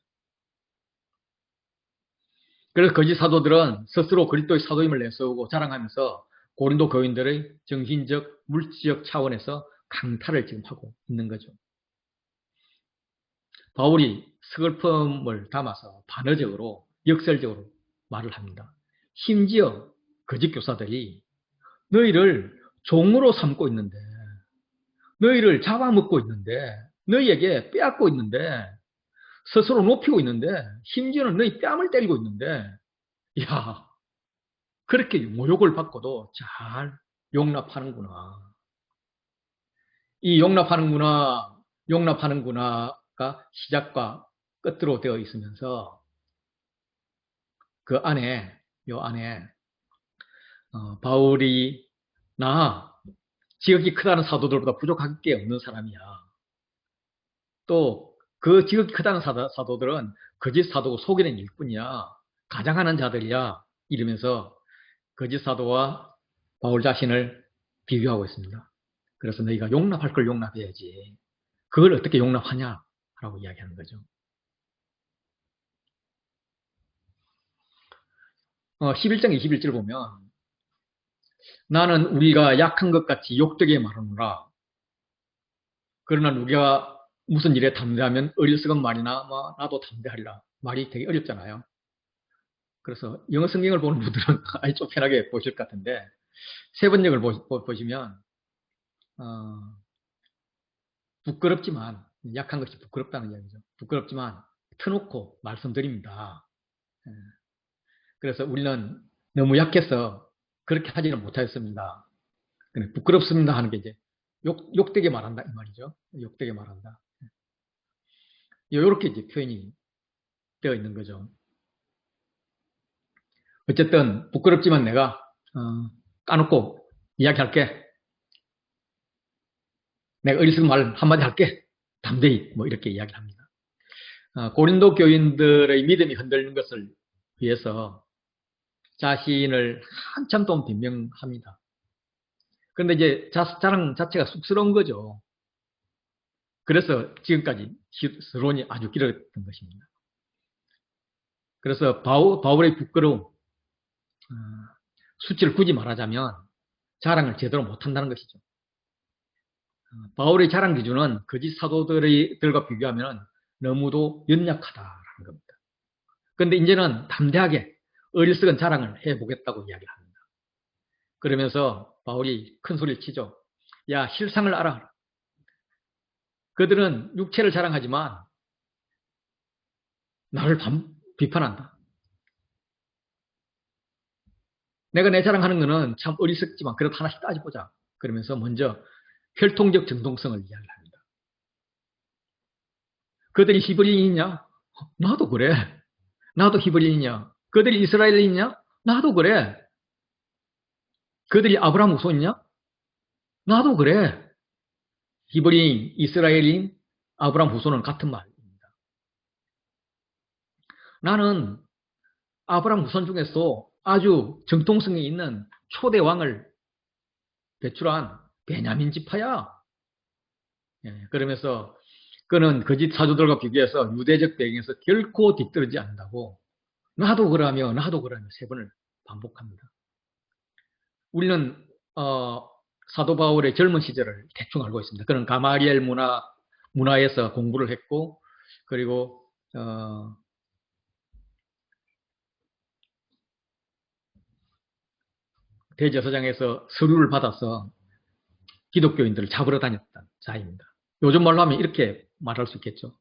그래서 거짓 사도들은 스스로 그리스도의 사도임을 내세우고 자랑하면서 고린도 교인들의 정신적, 물질적 차원에서 강탈을 지금 하고 있는 거죠. 바울이 슬픔을 담아서 반어적으로 역설적으로 말을 합니다. 심지어 거짓 교사들이 너희를 종으로 삼고 있는데 너희를 잡아먹고 있는데 너희에게 빼앗고 있는데 스스로 높이고 있는데 심지어는 너희 뺨을 때리고 있는데 야 그렇게 모욕을 받고도 잘 용납하는구나. 이 용납하는구나가 시작과 끝으로 되어 있으면서 그 안에 바울이 나 지극히 크다는 사도들보다 부족할 게 없는 사람이야. 또 그 지극히 크다는 사도들은 거짓 사도고 속이는 일뿐이야. 가장하는 자들이야. 이러면서 거짓 사도와 바울 자신을 비교하고 있습니다. 그래서 너희가 용납할 걸 용납해야지. 그걸 어떻게 용납하냐? 라고 이야기하는 거죠. 11장 21절 보면 나는 우리가 약한 것 같이 욕되게 말하노라. 그러나 누가 무슨 일에 담대하면 어리석은 말이나 나도 담대하리라. 말이 되게 어렵잖아요. 그래서 영어 성경을 보는 분들은 아주 좀 편하게 보실 것 같은데, 세 번역을 보시면, 부끄럽지만, 약한 것이 부끄럽다는 이야기죠. 부끄럽지만, 터놓고 말씀드립니다. 예. 그래서 우리는 너무 약해서 그렇게 하지는 못하였습니다. 부끄럽습니다 하는 게 이제 욕되게 말한다, 이 말이죠. 욕되게 말한다. 이렇게 이제 표현이 되어 있는 거죠. 어쨌든, 부끄럽지만 내가, 까놓고 이야기할게. 내가 어리석은 말 한마디 할게. 담대히, 뭐, 이렇게 이야기를 합니다. 고린도 교인들의 믿음이 흔들리는 것을 위해서 자신을 한참 동안 변명합니다. 그런데 이제 자랑 자체가 쑥스러운 거죠. 그래서 지금까지 서론이 아주 길었던 것입니다. 그래서 바울의 부끄러움, 수치를 굳이 말하자면 자랑을 제대로 못한다는 것이죠. 바울의 자랑 기준은 거짓 사도들과 비교하면 너무도 연약하다라는 겁니다. 그런데 이제는 담대하게 어리석은 자랑을 해보겠다고 이야기를 합니다. 그러면서 바울이 큰 소리를 치죠. 야, 실상을 알아. 그들은 육체를 자랑하지만 나를 비판한다. 내가 내 자랑하는 거는 참 어리석지만 그래도 하나씩 따져보자. 그러면서 먼저 혈통적 정통성을 이야기합니다. 그들이 히브리인이냐? 나도 그래. 나도 히브리인이냐? 그들이 이스라엘인이냐? 나도 그래. 그들이 아브라함 후손이냐? 나도 그래. 히브리인, 이스라엘인, 아브라함 후손은 같은 말입니다. 나는 아브라함 후손 중에서 아주 정통성이 있는 초대 왕을 배출한 베냐민 지파야. 예, 그러면서 그는 거짓 사도들과 비교해서 유대적 배경에서 결코 뒤떨어지지 않는다고 나도 그러며 세 번을 반복합니다. 우리는 사도 바울의 젊은 시절을 대충 알고 있습니다. 그는 가마리엘 문화에서 공부를 했고 그리고 대제사장에서 서류를 받아서 기독교인들을 잡으러 다녔던 자입니다. 요즘 말로 하면 이렇게 말할 수 있겠죠.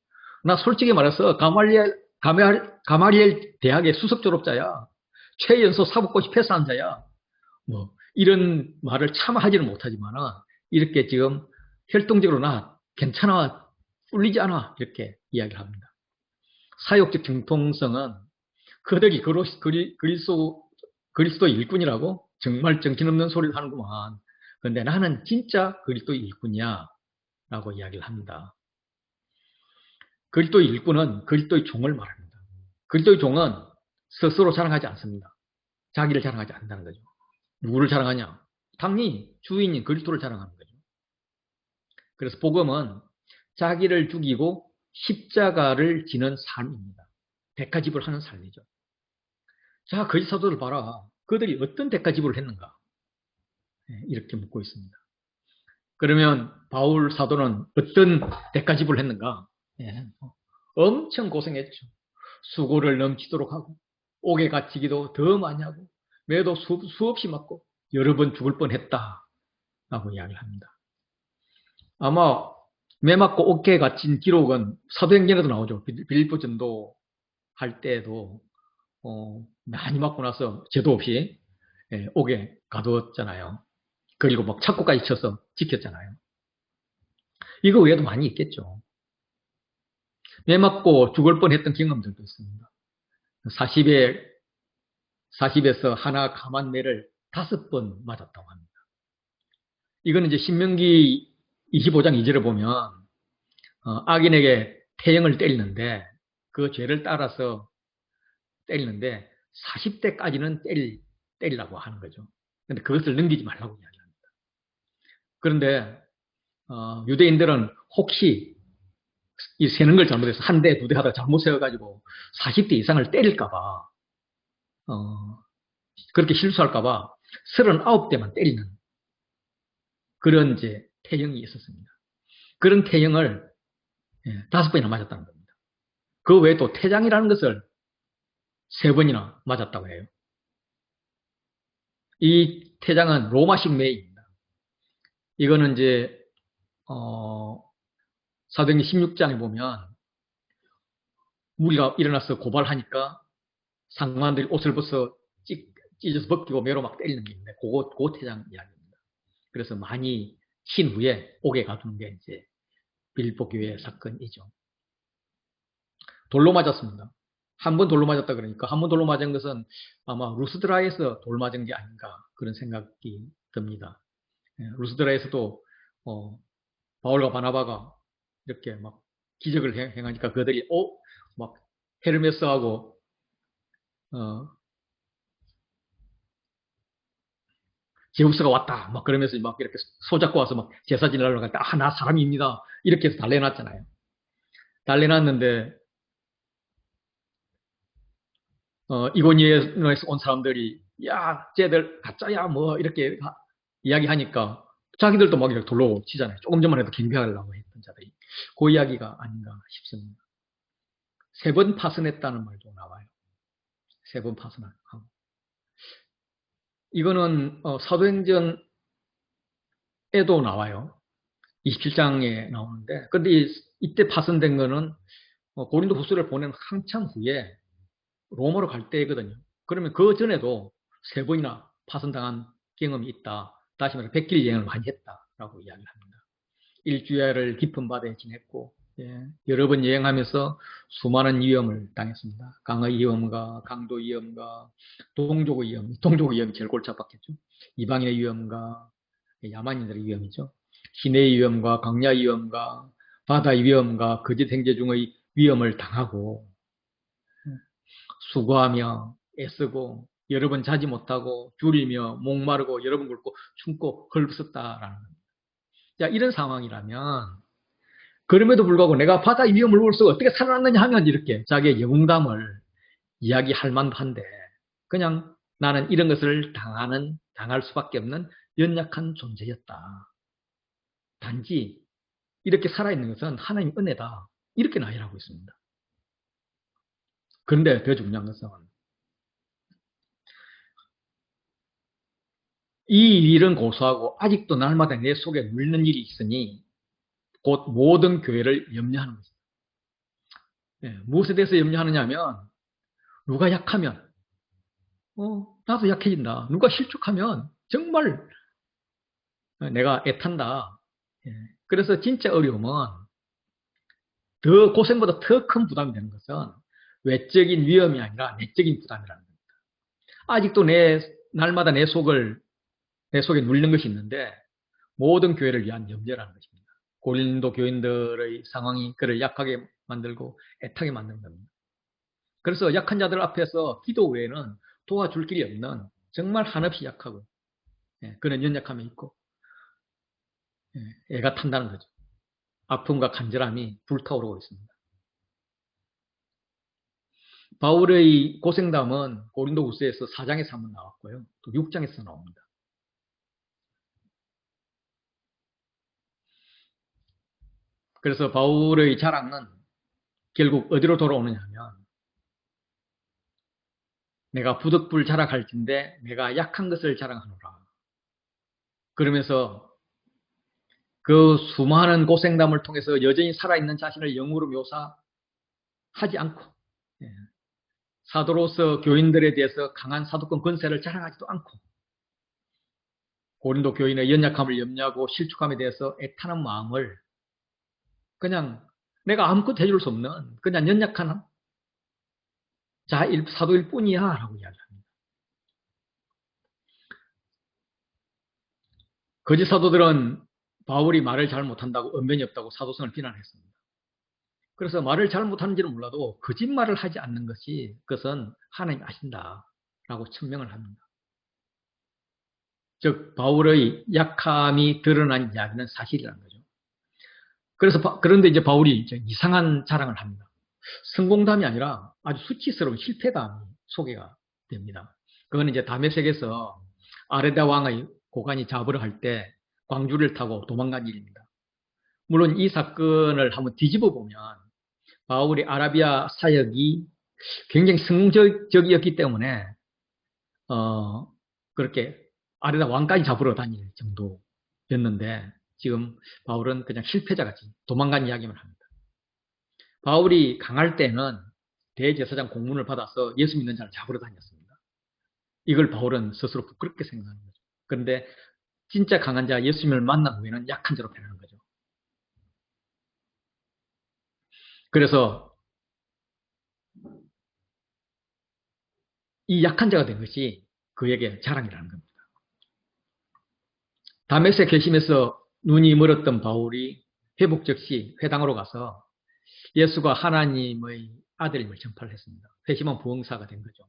나 솔직히 말해서 가마리엘 대학의 수석 졸업자야. 최연소 사법고시 패스한 자야. 뭐 이런 말을 차마 하지는 못하지만 이렇게 지금 혈통적으로 나 괜찮아, 꿀리지 않아 이렇게 이야기를 합니다. 사역적 정통성은 그들이 그리스도 일꾼이라고 정말 정신없는 소리를 하는구만. 그런데 나는 진짜 그리스도 일꾼이야 라고 이야기를 합니다. 그리스도의 일꾼은 그리스도의 종을 말합니다. 그리스도의 종은 스스로 자랑하지 않습니다. 자기를 자랑하지 않는다는 거죠. 누구를 자랑하냐? 당연히 주인인 그리스도를 자랑하는 거죠. 그래서 복음은 자기를 죽이고 십자가를 지는 삶입니다. 대가지불 하는 삶이죠. 자, 거짓 사도들 봐라. 그들이 어떤 대가지불을 했는가? 이렇게 묻고 있습니다. 그러면 바울 사도는 어떤 대가지불을 했는가? 엄청 고생했죠. 수고를 넘치도록 하고 옥에 갇히기도 더 많이 하고 매도 수없이 맞고 여러 번 죽을 뻔했다라고 이야기를 합니다. 아마 매 맞고 옥에 갇힌 기록은 사도행전에도 나오죠. 빌립보 전도 할 때에도 많이 맞고 나서 제도 없이 옥에 가두었잖아요. 그리고 막 착고까지 쳐서 지켰잖아요. 이거 외에도 많이 있겠죠. 매 맞고 죽을 뻔했던 경험들도 있습니다. 40에서 하나 감한 매를 5번 맞았다고 합니다. 이거는 이제 신명기 25장 2절을 보면 악인에게 태형을 때리는데 그 죄를 따라서 때리는데 40대까지는 때리라고 하는 거죠. 그런데 그것을 넘기지 말라고 이야기합니다. 그런데 유대인들은 혹시 이 세는 걸 잘못해서 한 대, 두 대 하다 잘못 세워가지고 40대 이상을 때릴까봐 그렇게 실수할까봐 39대만 때리는 그런 이제 태형이 있었습니다. 그런 태형을 5번이나 맞았다는 겁니다. 그 외에 또 태장이라는 것을 3번이나 맞았다고 해요. 이 태장은 로마식 매입니다. 이거는 이제 사도행전 16장에 보면 무리가 일어나서 고발하니까 상관들이 옷을 벗어 찢어서 벗기고 매로 막 때리는 게 있는데 그거 태장 이야기입니다. 그래서 많이 친 후에 옥에 가두는 게 이제 빌립보 교회 사건이죠. 돌로 맞았습니다. 한 번 돌로 맞았다 그러니까 한 번 돌로 맞은 것은 아마 루스드라에서 돌 맞은 게 아닌가 그런 생각이 듭니다. 루스드라에서도 바울과 바나바가 이렇게 막 기적을 행하니까 그들이 막 헤르메스하고 제우스가 왔다 막 그러면서 막 이렇게 손잡고 와서 막 제사 지내려고 할때 나 사람입니다 이렇게 해서 달래놨잖아요. 달래놨는데 이고니에서 온 사람들이 야 쟤들 가짜야 뭐 이렇게 이야기하니까 자기들도 막 이렇게 돌로 치잖아요. 조금 전만 해도 경배하려고 했던 자들이 그 이야기가 아닌가 싶습니다. 3번 파선했다는 말도 나와요. 3번 파선하고 이거는 사도행전에도 나와요. 27장에 나오는데 근데 이때 파선된 거는 고린도 후서를 보낸 한참 후에 로마로 갈 때거든요. 그러면 그 전에도 3번이나 파선당한 경험이 있다. 다시 말해 100길 여행을 많이 했다라고 이야기합니다. 일주일을 깊은 바다에 지냈고 여러 번 여행하면서 수많은 위험을 당했습니다. 강의 위험과 강도 위험과 동족 위험이 제일 골치 아팠겠죠. 이방인의 위험과 야만인들의 위험이죠. 시내의 위험과 광야 위험과 바다의 위험과 거짓 행제 중의 위험을 당하고 수고하며 애쓰고 여러 번 자지 못하고 줄이며 목마르고 여러 번 굶고 춤고 헐벗었다라는 겁니다. 자, 이런 상황이라면 그럼에도 불구하고 내가 바다의 위험을 울어서 어떻게 살아났느냐 하면 이렇게 자기의 영웅담을 이야기할 만한데 그냥 나는 이런 것을 당할 수밖에 없는 연약한 존재였다. 단지 이렇게 살아있는 것은 하나님의 은혜다. 이렇게 나열하고 있습니다. 그런데 더 중요한 것은 이 일은 고소하고 아직도 날마다 내 속에 눌리는 일이 있으니 곧 모든 교회를 염려하는 것입니다. 무엇에 대해서 염려하느냐 하면 누가 약하면 나도 약해진다. 누가 실족하면 정말 내가 애탄다. 그래서 진짜 어려움은 더 고생보다 더 큰 부담이 되는 것은 외적인 위험이 아니라 내적인 부담이라는 겁니다. 아직도 날마다 내 속에 눌리는 것이 있는데 모든 교회를 위한 염려라는 것입니다. 고린도 교인들의 상황이 그를 약하게 만들고 애타게 만드는 겁니다. 그래서 약한 자들 앞에서 기도 외에는 도와줄 길이 없는 정말 한없이 약하고 그런 연약함이 있고 애가 탄다는 거죠. 아픔과 간절함이 불타오르고 있습니다. 바울의 고생담은 고린도후서에서 4장에서 한번 나왔고요. 또 6장에서 나옵니다. 그래서 바울의 자랑은 결국 어디로 돌아오느냐 하면 내가 부득불 자랑할진대 내가 약한 것을 자랑하노라. 그러면서 그 수많은 고생담을 통해서 여전히 살아있는 자신을 영으로 묘사하지 않고 사도로서 교인들에 대해서 강한 사도권 권세를 자랑하지도 않고 고린도 교인의 연약함을 염려하고 실축함에 대해서 애타는 마음을 그냥 내가 아무것도 해줄 수 없는 그냥 연약한 사도일 뿐이야 라고 이야기합니다. 거짓 사도들은 바울이 말을 잘 못한다고 언변이 없다고 사도성을 비난했습니다. 그래서 말을 잘 못하는지는 몰라도 거짓말을 하지 않는 것이 그것은 하나님 아신다라고 천명을 합니다. 즉 바울의 약함이 드러난 이야기는 사실이라는 거죠. 그런데 이제 바울이 이제 이상한 자랑을 합니다. 성공담이 아니라 아주 수치스러운 실패담이 소개가 됩니다. 그거는 이제 다메섹에서 아레다 왕의 고관이 잡으러 할 때 광주를 타고 도망간 일입니다. 물론 이 사건을 한번 뒤집어 보면 바울의 아라비아 사역이 굉장히 성공적이었기 때문에 그렇게 아레다 왕까지 잡으러 다닐 정도였는데 지금 바울은 그냥 실패자같이 도망간 이야기만 합니다. 바울이 강할 때는 대제사장 공문을 받아서 예수 믿는 자를 잡으러 다녔습니다. 이걸 바울은 스스로 부끄럽게 생각하는 거죠. 그런데 진짜 강한 자 예수님을 만난 후에는 약한 자로 변하는 거죠. 그래서 이 약한 자가 된 것이 그에게 자랑이라는 겁니다. 다메섹 결심에서 눈이 멀었던 바울이 회복 즉시 회당으로 가서 예수가 하나님의 아들임을 전파를 했습니다. 회심한 부흥사가 된 거죠.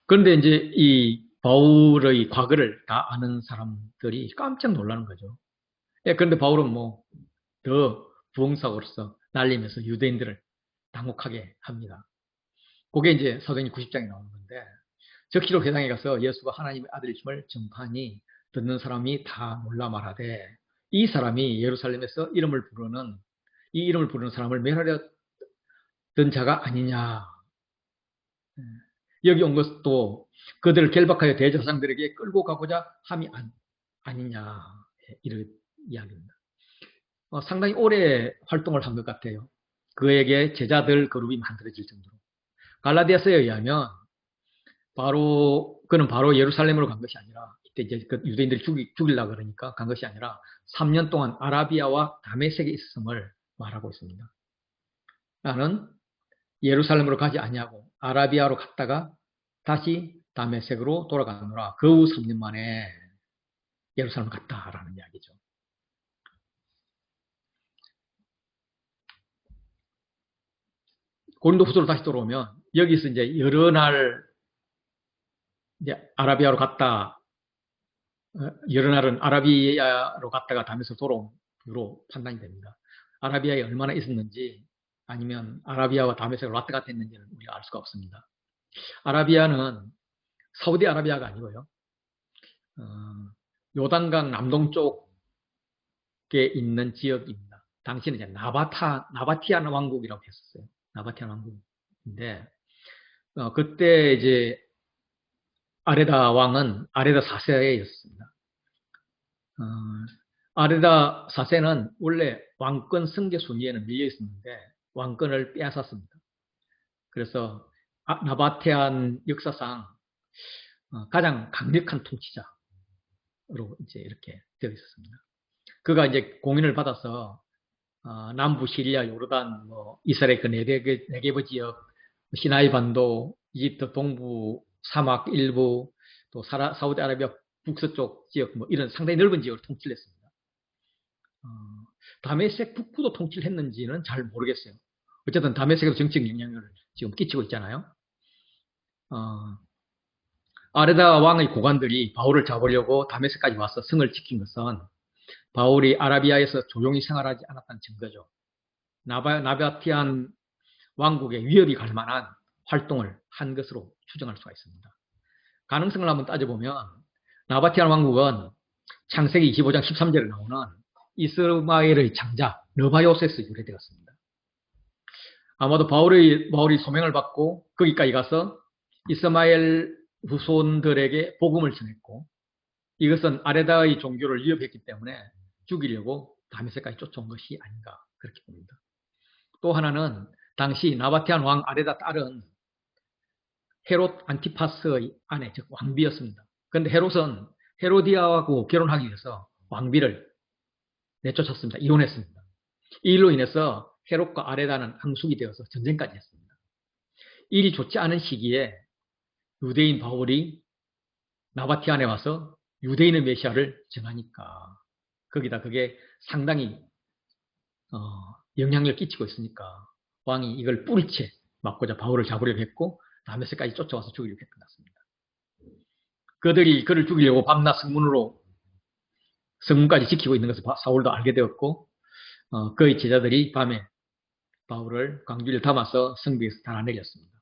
그런데 이제 이 바울의 과거를 다 아는 사람들이 깜짝 놀라는 거죠. 그런데 바울은 뭐 더 부흥사로서 날리면서 유대인들을 당혹하게 합니다. 그게 이제 사도행전 90장에 나오는 건데 적시로 회당에 가서 예수가 하나님의 아들이심을 전파하니 듣는 사람이 다 놀라 말하되 이 사람이 예루살렘에서 이 이름을 부르는 사람을 멸하려던 자가 아니냐. 여기 온 것도 그들을 결박하여 대제사장들에게 끌고 가고자 함이 아니냐. 이런 이야기입니다. 상당히 오래 활동을 한 것 같아요. 그에게 제자들 그룹이 만들어질 정도로. 갈라디아서에 의하면 그는 바로 예루살렘으로 간 것이 아니라 이때 이제 그 유대인들이 죽이려고 그러니까 간 것이 아니라 3년 동안 아라비아와 다메섹에 있음을 말하고 있습니다. 나는 예루살렘으로 가지 아니하고 아라비아로 갔다가 다시 다메섹으로 돌아가노라. 그 후 3년 만에 예루살렘 갔다라는 이야기죠. 고린도후서로 다시 돌아오면 여기서 이제 여러 날 이제 아라비아로 갔다 여러 날은 아라비아로 갔다가 다메섹으로 돌아온 후로 판단이 됩니다. 아라비아에 얼마나 있었는지 아니면 아라비아와 다메섹을 왔다 갔다 했는지는 우리가 알 수가 없습니다. 아라비아는 사우디아라비아가 아니고요. 요단강 남동쪽에 있는 지역입니다. 당시는 이제 나바티안 왕국이라고 했었어요. 나바티안 왕국인데 그때 이제 아레다 왕은 아레다 4세였습니다. 아레다 4세는 원래 왕권 승계 순위에는 밀려 있었는데 왕권을 빼앗았습니다. 그래서 나바테안 역사상 가장 강력한 통치자로 이제 이렇게 되어 있었습니다. 그가 이제 공인을 받아서 남부 시리아, 요르단, 이스라엘 그 네 개의 지역, 시나이 반도, 이집트 동부 사막 일부, 또 사우디아라비아 북서쪽 지역, 이런 상당히 넓은 지역을 통치를 했습니다. 다메섹 북부도 통치를 했는지는 잘 모르겠어요. 어쨌든 다메섹에도 정치적 영향을 지금 끼치고 있잖아요. 아레다 왕의 고관들이 바울을 잡으려고 다메섹까지 와서 성을 지킨 것은 바울이 아라비아에서 조용히 생활하지 않았다는 증거죠. 나바티안 왕국의 위협이 갈 만한 활동을 한 것으로 추정할 수가 있습니다. 가능성을 한번 따져보면 나바티안 왕국은 창세기 25장 13절에 나오는 이스마엘의 장자 느바요스에서 유래되었습니다. 아마도 바울이 소명을 받고 거기까지 가서 이스마엘 후손들에게 복음을 전했고 이것은 아레다의 종교를 위협했기 때문에 죽이려고 다메섹까지 쫓아온 것이 아닌가 그렇게 봅니다. 또 하나는 당시 나바티안 왕 아레다 딸은 헤롯 안티파스의 아내, 즉 왕비였습니다. 그런데 헤롯은 헤로디아하고 결혼하기 위해서 왕비를 내쫓았습니다. 이혼했습니다. 이 일로 인해서 헤롯과 아레다는 항숙이 되어서 전쟁까지 했습니다. 일이 좋지 않은 시기에 유대인 바울이 나바티안에 와서 유대인의 메시아를 전하니까 거기다 그게 상당히 영향력을 끼치고 있으니까 왕이 이걸 뿌리채 맞고자 바울을 잡으려고 했고 다메섹까지 쫓아와서 죽이려고 했던 것 같습니다. 그들이 그를 죽이려고 밤낮 성문까지 지키고 있는 것을 사울도 알게 되었고 그의 제자들이 밤에 바울을 광주리를 담아서 성벽에서 달아내렸습니다.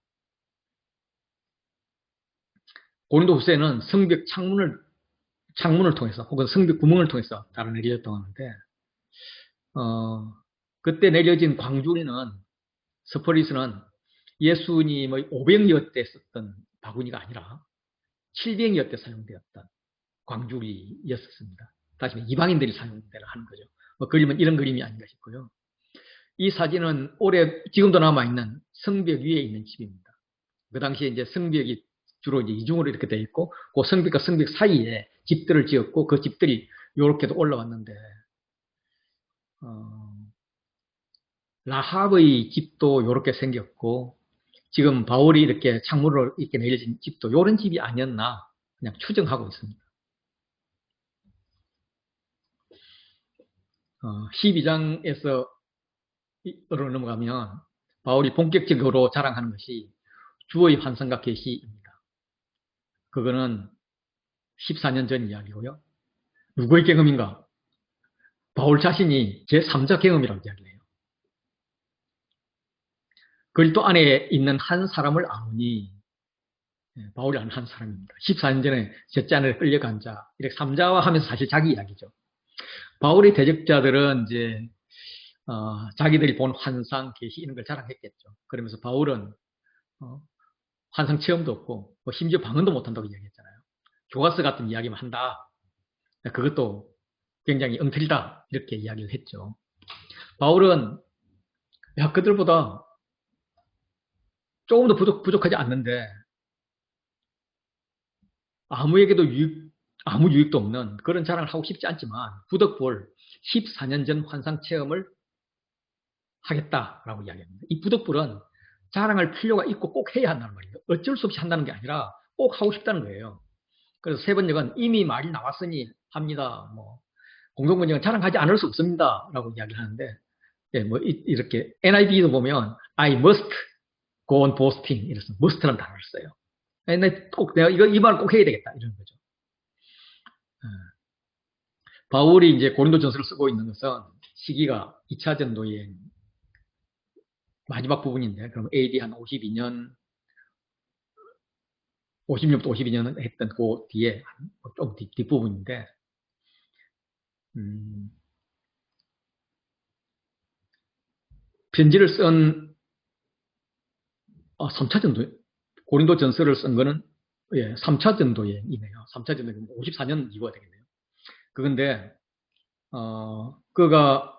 고린도 후서에는 성벽 창문을 통해서 혹은 성벽 구멍을 통해서 달아내렸다고 하는데 그때 내려진 광주리는 스포리스는 예수님의 500여 때 썼던 바구니가 아니라 700여 때 사용되었던 광주리였었습니다. 다시 말해 이방인들이 사용하는 거죠. 그림은 이런 그림이 아닌가 싶고요. 이 사진은 지금도 남아있는 성벽 위에 있는 집입니다. 그 당시에 이제 성벽이 주로 이제 이중으로 이렇게 되어 있고, 그 성벽과 성벽 사이에 집들을 지었고, 그 집들이 이렇게도 올라왔는데, 라합의 집도 이렇게 생겼고, 지금 바울이 이렇게 창문으로 이렇게 내려진 집도 이런 집이 아니었나, 그냥 추정하고 있습니다. 12장에서 으로 넘어가면 바울이 본격적으로 자랑하는 것이 주의 환상과 계시입니다. 그거는 14년 전 이야기고요. 누구의 경험인가? 바울 자신이 제3자 경험이라고 이야기해요. 그리스도 안에 있는 한 사람을 아노니, 바울이 아는 한 사람입니다. 14년 전에 셋째 안에 끌려간 자, 이렇게 3자와 하면서 사실 자기 이야기죠. 바울의 대적자들은 이제 자기들이 본 환상, 계시 이런 걸 자랑했겠죠. 그러면서 바울은 환상 체험도 없고 심지어 방언도 못한다고 이야기했잖아요. 교과서 같은 이야기만 한다. 그것도 굉장히 엉터리다 이렇게 이야기를 했죠. 바울은 그들보다 조금 더 부족하지 않는데 아무에게도 아무 유익도 없는 그런 자랑을 하고 싶지 않지만 부덕볼 14년 전 환상 체험을 하겠다라고 이야기합니다. 이 부덕불은 자랑할 필요가 있고 꼭 해야 한다는 말이에요. 어쩔 수 없이 한다는 게 아니라 꼭 하고 싶다는 거예요. 그래서 세 번역은 이미 말이 나왔으니 합니다. 공동번역은 자랑하지 않을 수 없습니다. 라고 이야기를 하는데, 이렇게 NIV도 보면 I must go on boasting 이래서 must라는 단어를 써요. 내가 이 말을 꼭 해야 되겠다 이런 거죠. 바울이 이제 고린도전서를 쓰고 있는 것은 시기가 2차 전도여행 마지막 부분인데, 그럼 AD 한 52년, 50년부터 52년 했던 그 뒤에, 좀 뒷부분인데, 편지를 쓴, 3차 전도, 고린도 전서를 쓴 거는, 3차 전도여행이네요. 3차 전도여행, 54년 이후가 되겠네요. 그건데, 그가,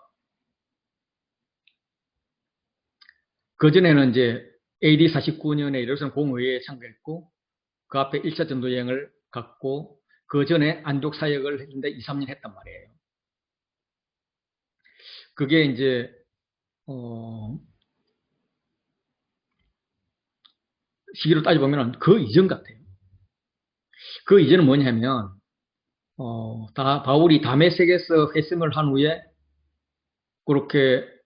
그전에는 이제 AD 49년에 예루살렘 공의회에 참가했고, 그 앞에 1차 전도 여행을 갔고, 그 전에 안독 사역을 했는데 2, 3년 했단 말이에요. 그게 이제, 시기로 따져보면 그 이전 같아요. 그 이전은 뭐냐면, 바울이 다메섹에서 회심을 한 후에, 그렇게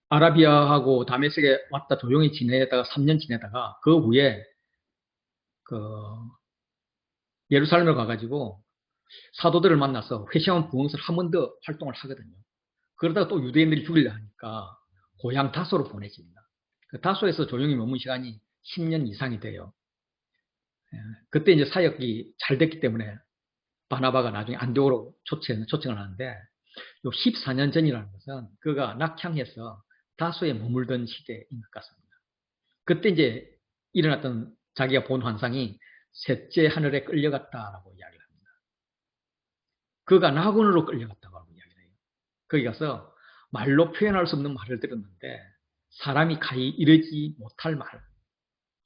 아라비아하고 다메섹에 왔다 조용히 지내다가 3년 지내다가 그 후에 예루살렘을 가가지고 사도들을 만나서 회심한 부흥사를 한 번 더 활동을 하거든요. 그러다가 또 유대인들이 죽이려 하니까 고향 다소로 보내집니다. 그 다소에서 조용히 머문 시간이 10년 이상이 돼요. 그때 이제 사역이 잘 됐기 때문에 바나바가 나중에 안디옥으로 초청을 하는데, 요 14년 전이라는 것은 그가 낙향해서 다소에 머물던 시대인 것 같습니다. 그때 이제 일어났던 자기가 본 환상이 셋째 하늘에 끌려갔다라고 이야기를 합니다. 그가 낙원으로 끌려갔다고 하고 이야기를 해요. 거기 가서 말로 표현할 수 없는 말을 들었는데 사람이 가히 이르지 못할 말,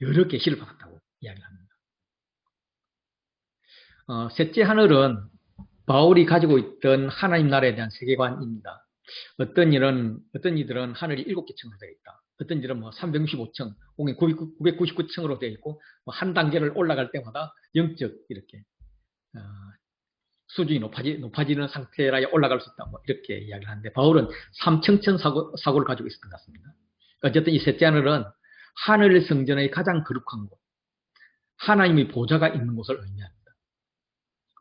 여러 계시를 받았다고 이야기를 합니다. 셋째 하늘은 바울이 가지고 있던 하나님 나라에 대한 세계관입니다. 어떤 이들은 하늘이 7개 층으로 되어 있다. 어떤 이들은 365층, 999층으로 되어 있고, 한 단계를 올라갈 때마다 영적 이렇게 수준이 높아지는 상태라야 올라갈 수 있다. 이렇게 이야기를 하는데, 바울은 3층천 사고를 가지고 있었던 것 같습니다. 어쨌든 이 셋째 하늘은 하늘 성전의 가장 거룩한 곳, 하나님의 보좌가 있는 곳을 의미합니다.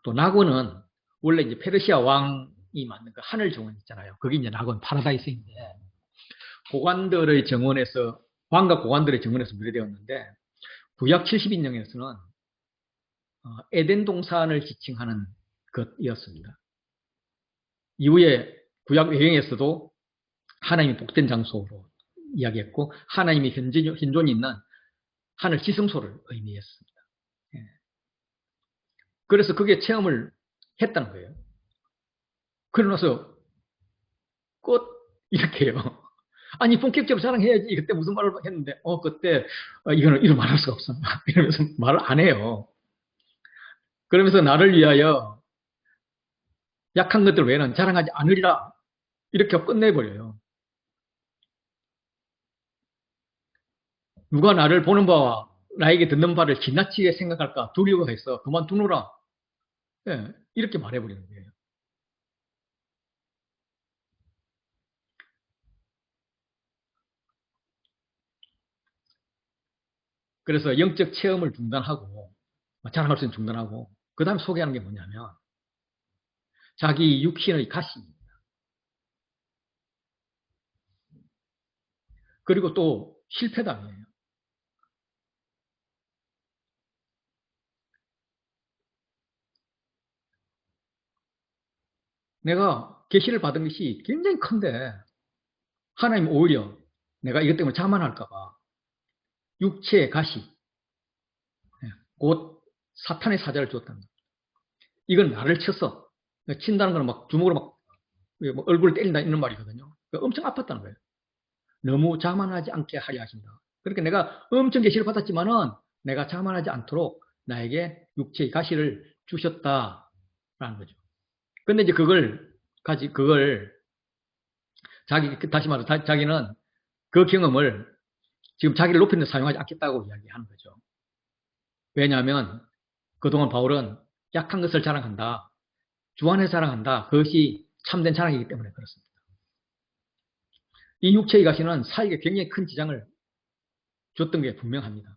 또 낙원은 원래 이제 페르시아 왕이 만든 그 하늘 정원 있잖아요. 그게 이제 낙원 파라다이스인데, 고관들의 정원에서, 왕과 고관들의 정원에서 묘되었는데, 구약 70인령에서는 에덴 동산을 지칭하는 것이었습니다. 이후에 구약 외형에서도 하나님이 복된 장소로 이야기했고 하나님이 현존이 있는 하늘 지성소를 의미했습니다. 예. 그래서 그게 체험을 했다는 거예요. 그러나서 끝 이렇게 해요. 아니 본격적으로 자랑해야지. 그때 무슨 말을 했는데 그때 이거는 이런 말할 수가 없어. 이러면서 말을 안 해요. 그러면서 나를 위하여 약한 것들 외에는 자랑하지 않으리라 이렇게 끝내버려요. 누가 나를 보는 바와 나에게 듣는 바를 지나치게 생각할까 두려워해서 그만두노라. 예, 이렇게 말해버리는 거예요. 그래서 영적 체험을 중단하고 자랑할 수 있는 중단하고 그 다음에 소개하는 게 뭐냐면 자기 육신의 가시입니다. 그리고 또 실패담이에요. 내가 계시를 받은 것이 굉장히 큰데 하나님 오히려 내가 이것 때문에 자만할까 봐 육체의 가시 곧 사탄의 사자를 주었다는 거예요. 이건 나를 쳤어. 친다는 건 막 주먹으로 막 얼굴을 때린다 이런 말이거든요. 엄청 아팠다는 거예요. 너무 자만하지 않게 하려 하신다. 그러니까 내가 엄청 계시를 받았지만은 내가 자만하지 않도록 나에게 육체의 가시를 주셨다라는 거죠. 근데 이제 그걸 다시 말해 자기는 그 경험을 지금 자기를 높이는 데 사용하지 않겠다고 이야기하는 거죠. 왜냐하면 그동안 바울은 약한 것을 자랑한다. 주안에 자랑한다. 그것이 참된 자랑이기 때문에 그렇습니다. 이 육체의 가시는 사익에 굉장히 큰 지장을 줬던 게 분명합니다.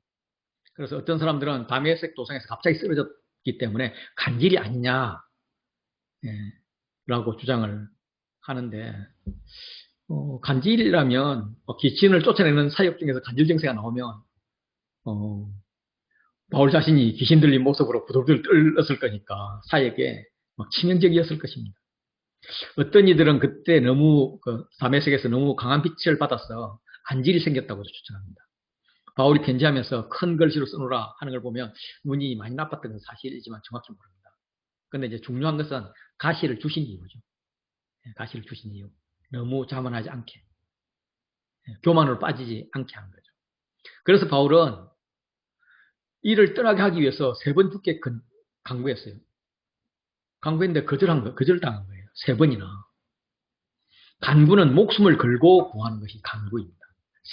그래서 어떤 사람들은 다메섹 도상에서 갑자기 쓰러졌기 때문에 간질이 아니냐 라고 주장을 하는데 간질이라면 귀신을 쫓아내는 사역 중에서 간질 증세가 나오면 바울 자신이 귀신 들린 모습으로 부들부들 떨었을 거니까 사역에 막 치명적이었을 것입니다. 어떤 이들은 그때 너무 다메섹에서 너무 강한 빛을 받아서 간질이 생겼다고 주장합니다. 바울이 편지하면서 큰 글씨로 써놓으라 하는 걸 보면 눈이 많이 나빴던 건 사실이지만 정확히 모릅니다. 근데 이제 중요한 것은 가시를 주신 이유죠. 가시를 주신 이유. 너무 자만하지 않게. 교만으로 빠지지 않게 하는 거죠. 그래서 바울은 이를 떠나게 하기 위해서 3번 죽게 강구했어요. 강구했는데 거절당한 거예요. 3번이나. 간구는 목숨을 걸고 구하는 것이 간구입니다.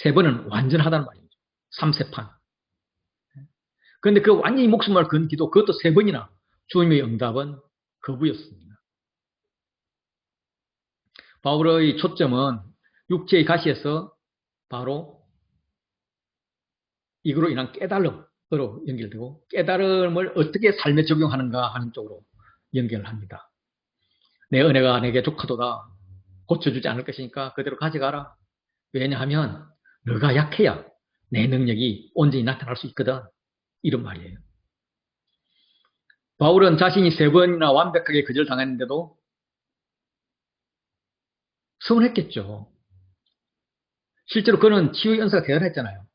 3번은 완전하다는 말이죠. 3세판. 그런데 그 완전히 목숨을 건 기도, 그것도 3번이나 주님의 응답은 거부였습니다. 바울의 초점은 육체의 가시에서 바로 이거로 인한 깨달음으로 연결되고 깨달음을 어떻게 삶에 적용하는가 하는 쪽으로 연결합니다. 내 은혜가 내게 족하도다. 고쳐주지 않을 것이니까 그대로 가져가라. 왜냐하면 너가 약해야 내 능력이 온전히 나타날 수 있거든. 이런 말이에요. 바울은 자신이 3번이나 완벽하게 거절당했는데도 서운했겠죠. 실제로 그는 치유의 연사가 대단했잖아요.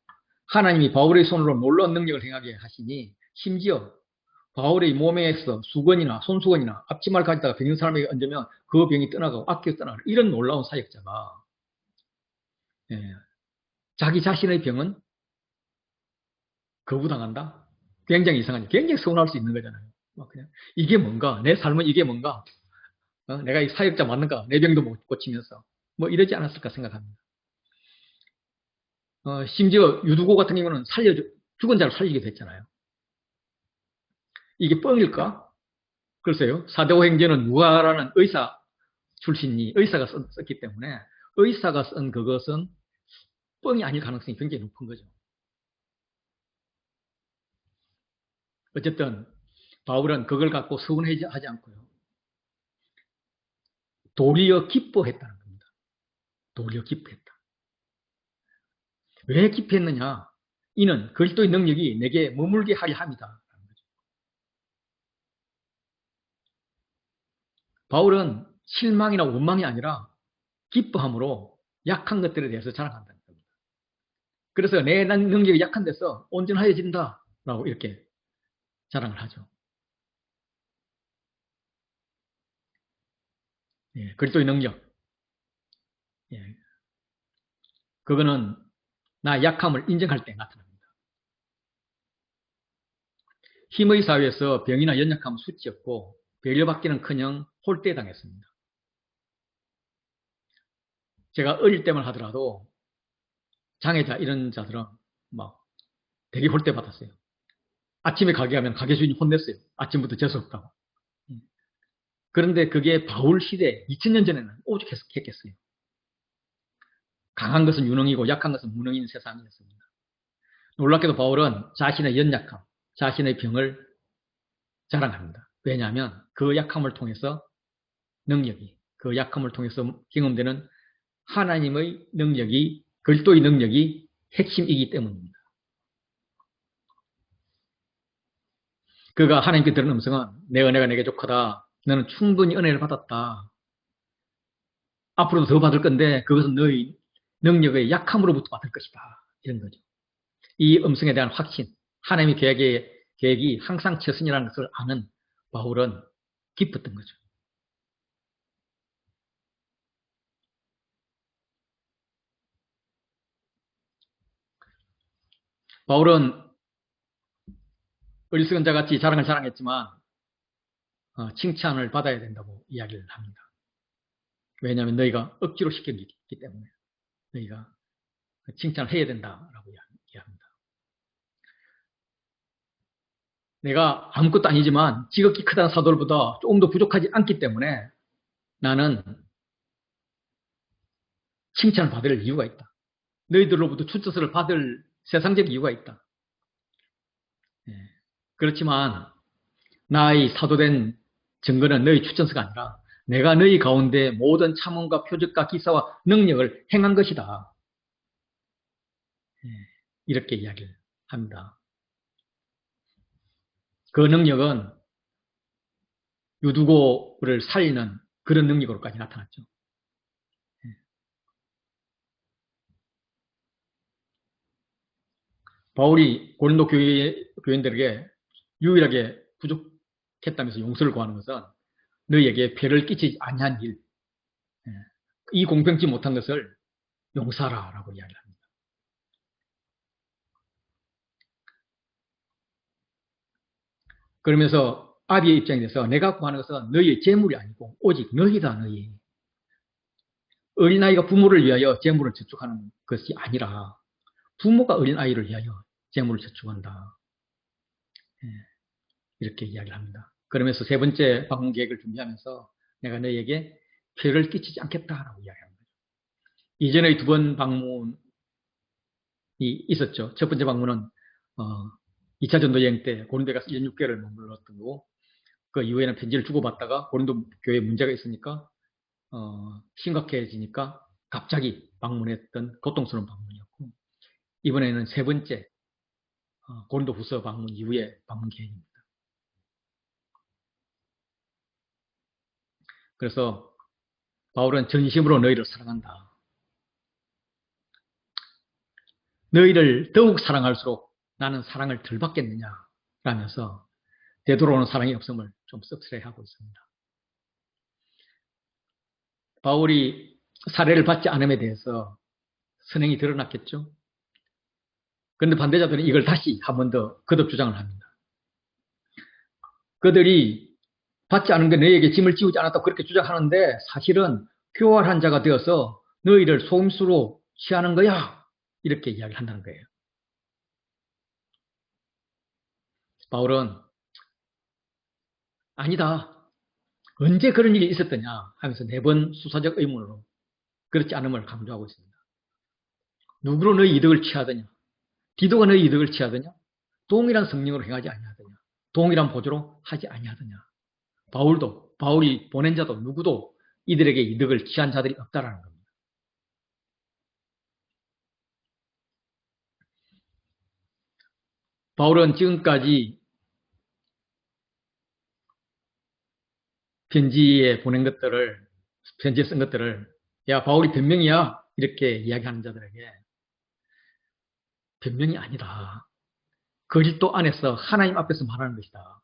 하나님이 바울의 손으로 놀라운 능력을 행하게 하시니 심지어 바울의 몸에서 수건이나 손수건이나 앞치마를 가지다가 병든 사람에게 얹으면 그 병이 떠나가고 악기가 떠나가고 이런 놀라운 사역자가 자기 자신의 병은 거부당한다? 굉장히 이상하죠. 굉장히 서운할 수 있는 거잖아요. 그냥 이게 뭔가? 내 삶은 이게 뭔가? 내가 이 사역자 맞는가? 내 병도 못 고치면서 이러지 않았을까 생각합니다. 심지어 유두고 같은 경우는 죽은 자를 살리게 됐잖아요. 이게 뻥일까? 글쎄요. 사도행전은 누가라는 의사 출신이 의사가 썼기 때문에 의사가 쓴 그것은 뻥이 아닐 가능성이 굉장히 높은 거죠. 어쨌든 바울은 그걸 갖고 서운해하지 않고요. 도리어 기뻐했다는 겁니다. 도리어 기뻐했다. 왜 기뻐했느냐? 이는 그리스도의 능력이 내게 머물게 하려 함이다. 바울은 실망이나 원망이 아니라 기뻐함으로 약한 것들에 대해서 자랑한다는 겁니다. 그래서 내 능력이 약한 데서 온전하여진다 라고 이렇게 자랑을 하죠. 예, 그리스도의 능력. 예, 그거는 나의 약함을 인정할 때 나타납니다. 힘의 사회에서 병이나 연약함은 수치였고 배려받기는커녕 홀대당했습니다. 제가 어릴 때만 하더라도 장애자 이런 자들은 막 되게 홀대받았어요. 아침에 가게 하면 가게 주인이 혼냈어요. 아침부터 재수없다고. 그런데 그게 바울 시대 2000년 전에는 오죽했겠어요. 강한 것은 유능이고 약한 것은 무능인 세상이었습니다. 놀랍게도 바울은 자신의 연약함, 자신의 병을 자랑합니다. 왜냐하면 그 약함을 통해서 그 약함을 통해서 경험되는 하나님의 능력이, 그리스도의 능력이 핵심이기 때문입니다. 그가 하나님께 들은 음성은 내 은혜가 내게 족하다. 너는 충분히 은혜를 받았다. 앞으로도 더 받을 건데 그것은 너의 능력의 약함으로부터 받을 것이다. 이런 거죠. 이 음성에 대한 확신, 하나님의 계획이 항상 최선이라는 것을 아는 바울은 기뻤던 거죠. 바울은 어리석은 자같이 자랑을 자랑했지만 칭찬을 받아야 된다고 이야기를 합니다. 왜냐하면 너희가 억지로 시켰기 때문에 너희가 칭찬을 해야 된다라고 이야기합니다. 내가 아무것도 아니지만 지극히 크다는 사도들보다 조금 더 부족하지 않기 때문에 나는 칭찬을 받을 이유가 있다. 너희들로부터 추천서를 받을 세상적 이유가 있다. 그렇지만 나의 사도된 증거는 너희 추천서가 아니라 내가 너희 가운데 모든 참음과 표적과 기사와 능력을 행한 것이다. 이렇게 이야기를 합니다. 그 능력은 유두고를 살리는 그런 능력으로까지 나타났죠. 바울이 고린도 교인들에게 유일하게 부족했다면서 용서를 구하는 것은 너희에게 폐를 끼치지 아니한 일, 이 공평치 못한 것을 용서하라라고 이야기합니다. 그러면서 아비의 입장에서 내가 구하는 것은 너희의 재물이 아니고 오직 너희다 너희. 어린아이가 부모를 위하여 재물을 저축하는 것이 아니라 부모가 어린아이를 위하여 재물을 저축한다. 이렇게 이야기를 합니다. 그러면서 세 번째 방문 계획을 준비하면서 내가 너희에게 피해를 끼치지 않겠다라고 이야기합니다. 이전의 두 번 방문이 있었죠. 첫 번째 방문은 2차 전도 여행 때 고린도에 가서 1년 6개월을 머물렀던 거고 그 이후에는 편지를 주고받다가 고린도 교회에 문제가 있으니까 심각해지니까 갑자기 방문했던 고통스러운 방문이었고 이번에는 세 번째 고린도 후서 방문 이후에 방문 계획입니다. 그래서 바울은 전심으로 너희를 사랑한다. 너희를 더욱 사랑할수록 나는 사랑을 덜 받겠느냐 라면서 되돌아오는 사랑이 없음을 좀 씁쓸해하고 있습니다. 바울이 사례를 받지 않음에 대해서 선행이 드러났겠죠. 그런데 반대자들은 이걸 다시 한 번 더 거듭 주장을 합니다. 그들이 받지 않은 게 너희에게 짐을 지우지 않았다고 그렇게 주장하는데 사실은 교활한 자가 되어서 너희를 속임수로 취하는 거야. 이렇게 이야기를 한다는 거예요. 바울은 아니다. 언제 그런 일이 있었더냐 하면서 4번 수사적 의문으로 그렇지 않음을 강조하고 있습니다. 누구로 너희 이득을 취하더냐? 디도가 너희 이득을 취하더냐? 동일한 성령으로 행하지 아니하더냐? 동일한 보조로 하지 아니하더냐? 바울이 보낸 자도 누구도 이들에게 이득을 취한 자들이 없다라는 겁니다. 바울은 지금까지 편지에 쓴 것들을 야 바울이 변명이야 이렇게 이야기하는 자들에게 변명이 아니다. 그리스도 안에서 하나님 앞에서 말하는 것이다.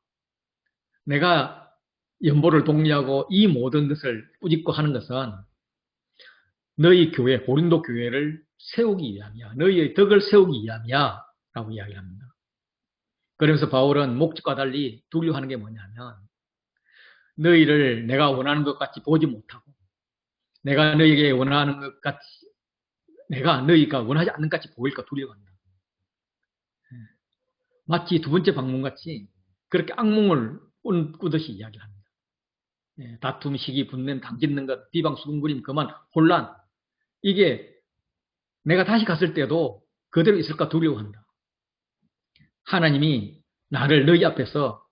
내가 연보를 독려하고 이 모든 것을 꾸짖고 하는 것은 너희 교회, 고린도 교회를 세우기 위함이야. 너희의 덕을 세우기 위함이야. 라고 이야기를 합니다. 그러면서 바울은 목적과 달리 두려워하는 게 뭐냐면 너희를 내가 원하는 것 같이 보지 못하고 내가 너희에게 원하는 것 같이 내가 너희가 원하지 않는 것 같이 보일까 두려워한다. 마치 두 번째 방문같이 그렇게 악몽을 꾸듯이 이야기합니다. 다툼, 시기, 분냄, 당짓는 것, 비방, 수군거림, 그만, 혼란. 이게 내가 다시 갔을 때도 그대로 있을까 두려워한다. 하나님이 나를 너희 앞에서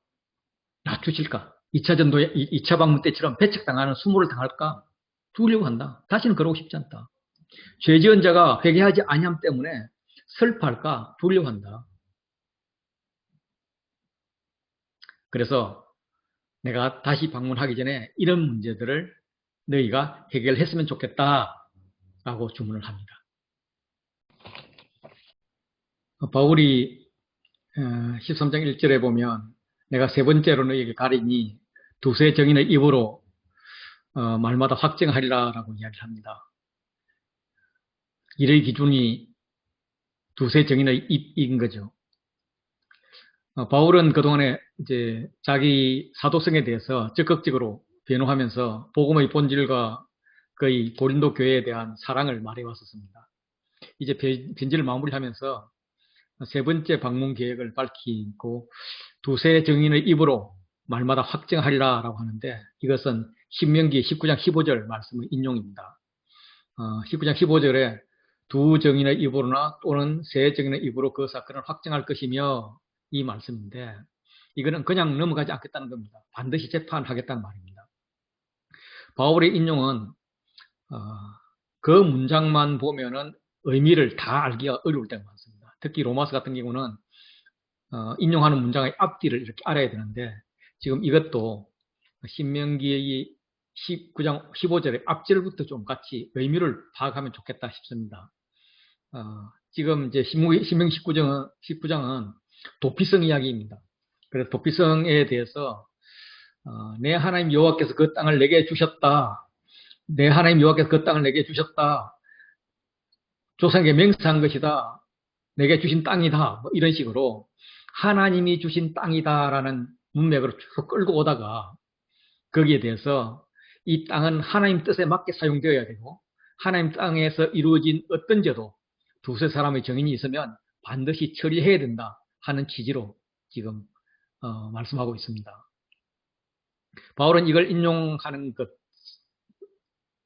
낮추실까? 2차 전도에 2차 방문 때처럼 배척당하는 수모를 당할까? 두려워한다. 다시는 그러고 싶지 않다. 죄 지은 자가 회개하지 아니함 때문에 슬퍼할까? 두려워한다. 그래서 내가 다시 방문하기 전에 이런 문제들을 너희가 해결했으면 좋겠다라고 주문을 합니다. 바울이 13장 1절에 보면 내가 세 번째로 너희에게 가리니 두세 정인의 입으로 말마다 확증하리라 라고 이야기를 합니다. 이의 기준이 두세 정인의 입인 거죠. 바울은 그동안에 이제 자기 사도성에 대해서 적극적으로 변호하면서 복음의 본질과 거의 고린도 교회에 대한 사랑을 말해 왔었습니다. 이제 편지를 마무리하면서 세 번째 방문 계획을 밝히고 두세 정인의 입으로 말마다 확정하리라 라고 하는데 이것은 신명기 19장 15절 말씀의 인용입니다. 19장 15절에 두 정인의 입으로나 또는 세 정인의 입으로 그 사건을 확정할 것이며 이 말씀인데 이거는 그냥 넘어가지 않겠다는 겁니다. 반드시 재판하겠다는 말입니다. 바울의 인용은 그 문장만 보면은 의미를 다 알기가 어려울 때가 많습니다. 특히 로마서 같은 경우는 인용하는 문장의 앞뒤를 이렇게 알아야 되는데 지금 이것도 신명기의 19장 15절의 앞절부터 좀 같이 의미를 파악하면 좋겠다 싶습니다. 지금 이제 신명기 19장은 도피성 이야기입니다. 그래서 도피성에 대해서 내 하나님 여호와께서 그 땅을 내게 주셨다. 내 하나님 여호와께서 그 땅을 내게 주셨다. 조상에게 맹세한 것이다. 내게 주신 땅이다. 뭐 이런 식으로 하나님이 주신 땅이다라는 문맥으로 쭉 끌고 오다가 거기에 대해서 이 땅은 하나님 뜻에 맞게 사용되어야 되고 하나님 땅에서 이루어진 어떤 죄도 두세 사람의 정인이 있으면 반드시 처리해야 된다 하는 취지로 지금 말씀하고 있습니다. 바울은 이걸 인용하는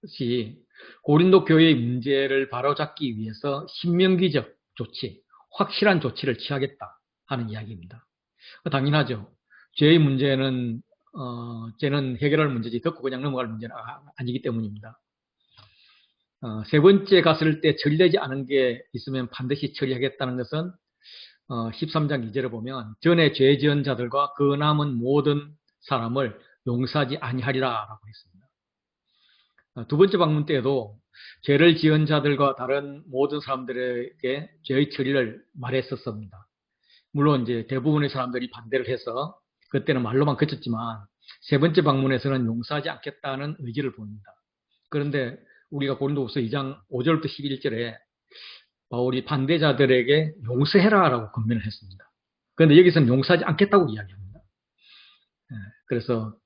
것이 고린도 교회의 문제를 바로잡기 위해서 신명기적 조치, 확실한 조치를 취하겠다 하는 이야기입니다. 당연하죠. 죄의 문제는 죄는 해결할 문제지 덮고 그냥 넘어갈 문제는 아니기 때문입니다. 세 번째 갔을 때 처리되지 않은 게 있으면 반드시 처리하겠다는 것은 13장 2절에 보면 전에 죄 지은 자들과 그 남은 모든 사람을 용서하지 아니하리라 라고 했습니다. 두 번째 방문 때에도 죄를 지은 자들과 다른 모든 사람들에게 죄의 처리를 말했었습니다. 물론 이제 대부분의 사람들이 반대를 해서 그때는 말로만 그쳤지만 세 번째 방문에서는 용서하지 않겠다는 의지를 보입니다. 그런데 우리가 고린도후서 2장 5절부터 11절에 바울이 반대자들에게 용서해라라고 권면을 했습니다. 그런데 여기서는 용서하지 않겠다고 이야기합니다. 그래서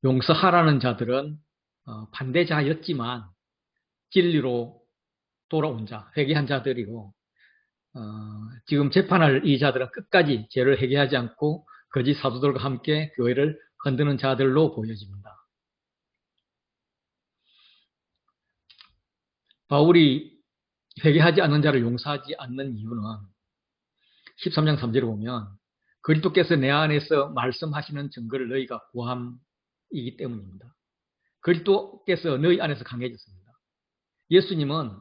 용서하라는 자들은 반대자였지만 진리로 돌아온 자, 회개한 자들이고 지금 재판할 이 자들은 끝까지 죄를 회개하지 않고 거짓 사도들과 함께 교회를 흔드는 자들로 보여집니다. 바울이 회개하지 않는 자를 용서하지 않는 이유는 13장 3절을 보면 그리스도께서 내 안에서 말씀하시는 증거를 너희가 구함이기 때문입니다. 그리스도께서 너희 안에서 강해졌습니다. 예수님은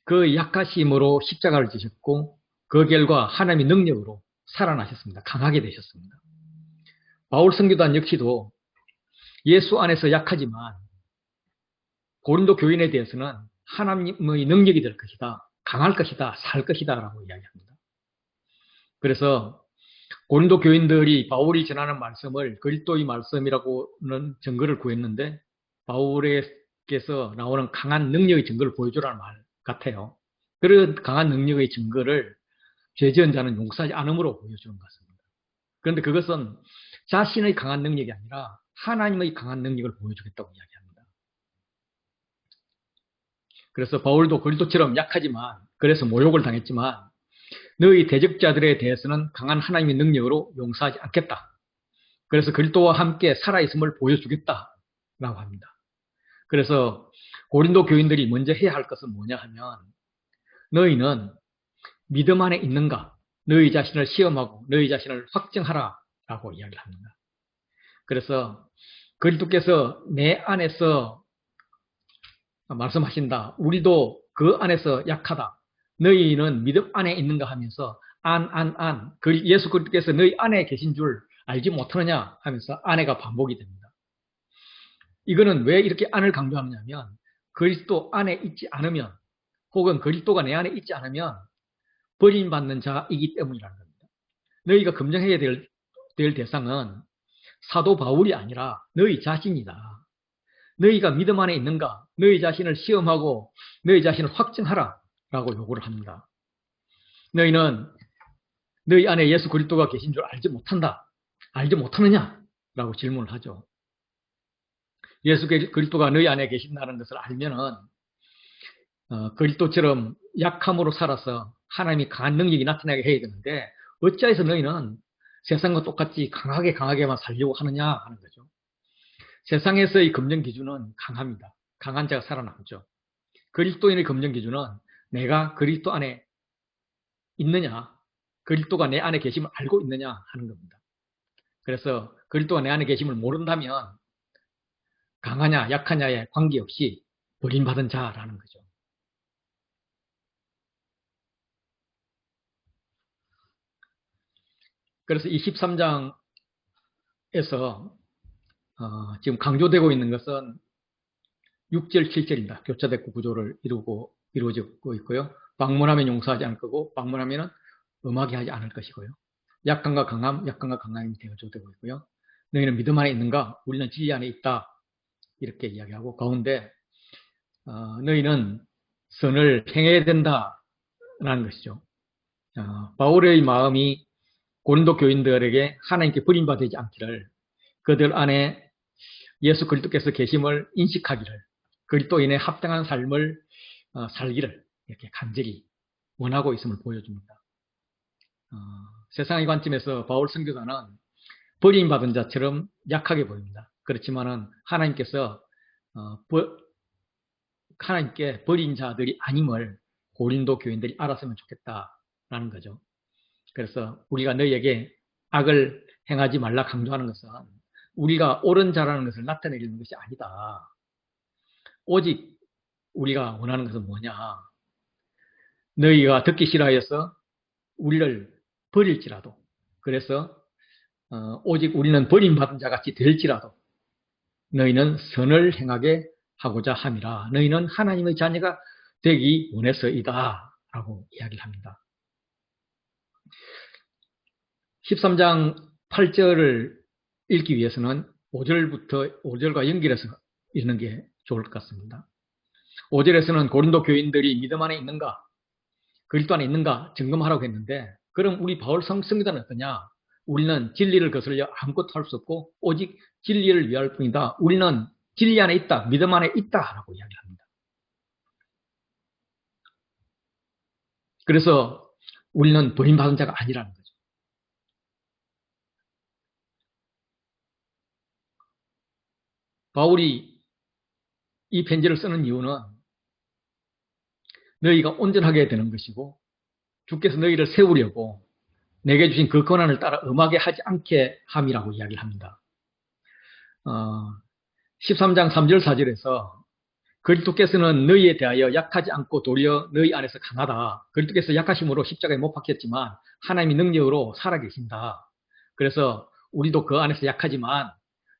그 약하심으로 십자가를 지셨고 그 결과 하나님의 능력으로 살아나셨습니다. 강하게 되셨습니다. 바울 선교단 역시도 예수 안에서 약하지만 고린도 교인에 대해서는 하나님의 능력이 될 것이다. 강할 것이다, 살 것이다 라고 이야기합니다. 그래서 고린도 교인들이 바울이 전하는 말씀을 그리스도의 말씀이라고는 증거를 구했는데 바울에게서 나오는 강한 능력의 증거를 보여주라는 말 같아요. 그런 강한 능력의 증거를 죄 지은 자는 용서하지 않음으로 보여주는 것입니다. 그런데 그것은 자신의 강한 능력이 아니라 하나님의 강한 능력을 보여주겠다고 이야기합니다. 그래서 바울도 그리스도처럼 약하지만 그래서 모욕을 당했지만 너희 대적자들에 대해서는 강한 하나님의 능력으로 용서하지 않겠다. 그래서 그리스도와 함께 살아있음을 보여주겠다라고 합니다. 그래서 고린도 교인들이 먼저 해야 할 것은 뭐냐 하면 너희는 믿음 안에 있는가? 너희 자신을 시험하고 너희 자신을 확증하라 라고 이야기를 합니다. 그래서 그리스도께서 내 안에서 말씀하신다. 우리도 그 안에서 약하다. 너희는 믿음 안에 있는가 하면서 예수 그리스도께서 너희 안에 계신 줄 알지 못하느냐 하면서 안에가 반복이 됩니다. 이거는 왜 이렇게 안을 강조하느냐면 그리스도 안에 있지 않으면 혹은 그리스도가 내 안에 있지 않으면 버림받는 자이기 때문이라는 겁니다. 너희가 검증해야 될 대상은 사도 바울이 아니라 너희 자신이다. 너희가 믿음 안에 있는가? 너희 자신을 시험하고 너희 자신을 확증하라 라고 요구를 합니다. 너희는 너희 안에 예수 그리스도가 계신 줄 알지 못한다. 알지 못하느냐? 라고 질문을 하죠. 예수 그리스도가 너희 안에 계신다는 것을 알면은 그리스도처럼 약함으로 살아서 하나님이 강한 능력이 나타나게 해야 되는데 어찌해서 너희는 세상과 똑같이 강하게만 살려고 하느냐 하는 거죠. 세상에서의 검증 기준은 강합니다. 강한 자가 살아남죠. 그리스도인의 검증 기준은 내가 그리스도 안에 있느냐, 그리스도가 내 안에 계심을 알고 있느냐 하는 겁니다. 그래서 그리스도가 내 안에 계심을 모른다면 강하냐 약하냐에 관계없이 버림받은 자라는 거죠. 그래서 이 13장에서 지금 강조되고 있는 것은 6절, 7절입니다. 교차대구 구조를 이루어지고 있고요. 방문하면 용서하지 않을 거고 방문하면 음하게 하지 않을 것이고요. 약함과 강함이 대조되고 있고요. 너희는 믿음 안에 있는가? 우리는 진리 안에 있다. 이렇게 이야기하고 가운데 너희는 선을 행해야 된다라는 것이죠. 바울의 마음이 고린도 교인들에게 하나님께 버림받지 않기를 그들 안에 예수 그리스도께서 계심을 인식하기를 그리스도인의 합당한 삶을 살기를 이렇게 간절히 원하고 있음을 보여줍니다. 세상의 관점에서 바울 선교사는 버림받은 자처럼 약하게 보입니다. 그렇지만은 하나님께서 하나님께 버린 자들이 아님을 고린도 교인들이 알았으면 좋겠다라는 거죠. 그래서 우리가 너희에게 악을 행하지 말라 강조하는 것은 우리가 옳은 자라는 것을 나타내는 것이 아니다. 오직 우리가 원하는 것은 뭐냐? 너희가 듣기 싫어하여서 우리를 버릴지라도 그래서 오직 우리는 버림받은 자같이 될지라도 너희는 선을 행하게 하고자 함이라. 너희는 하나님의 자녀가 되기 원해서이다 라고 이야기를 합니다. 13장 8절을 읽기 위해서는 5절과 연결해서 읽는 게 좋을 것 같습니다. 5절에서는 고린도 교인들이 믿음 안에 있는가, 그리스도 안에 있는가 점검하라고 했는데 그럼 우리 바울 성도는 어떠냐? 우리는 진리를 거슬려 아무것도 할 수 없고 오직 진리를 위할 뿐이다. 우리는 진리 안에 있다, 믿음 안에 있다 라고 이야기합니다. 그래서 우리는 버림받은 자가 아니라는 거죠. 바울이 이 편지를 쓰는 이유는 너희가 온전하게 되는 것이고 주께서 너희를 세우려고 내게 주신 그 권한을 따라 음하게 하지 않게 함이라고 이야기를 합니다. 13장 3절 4절에서 그리스도께서는 너희에 대하여 약하지 않고 도리어 너희 안에서 강하다. 그리스도께서 약하심으로 십자가에 못 박혔지만 하나님의 능력으로 살아계신다. 그래서 우리도 그 안에서 약하지만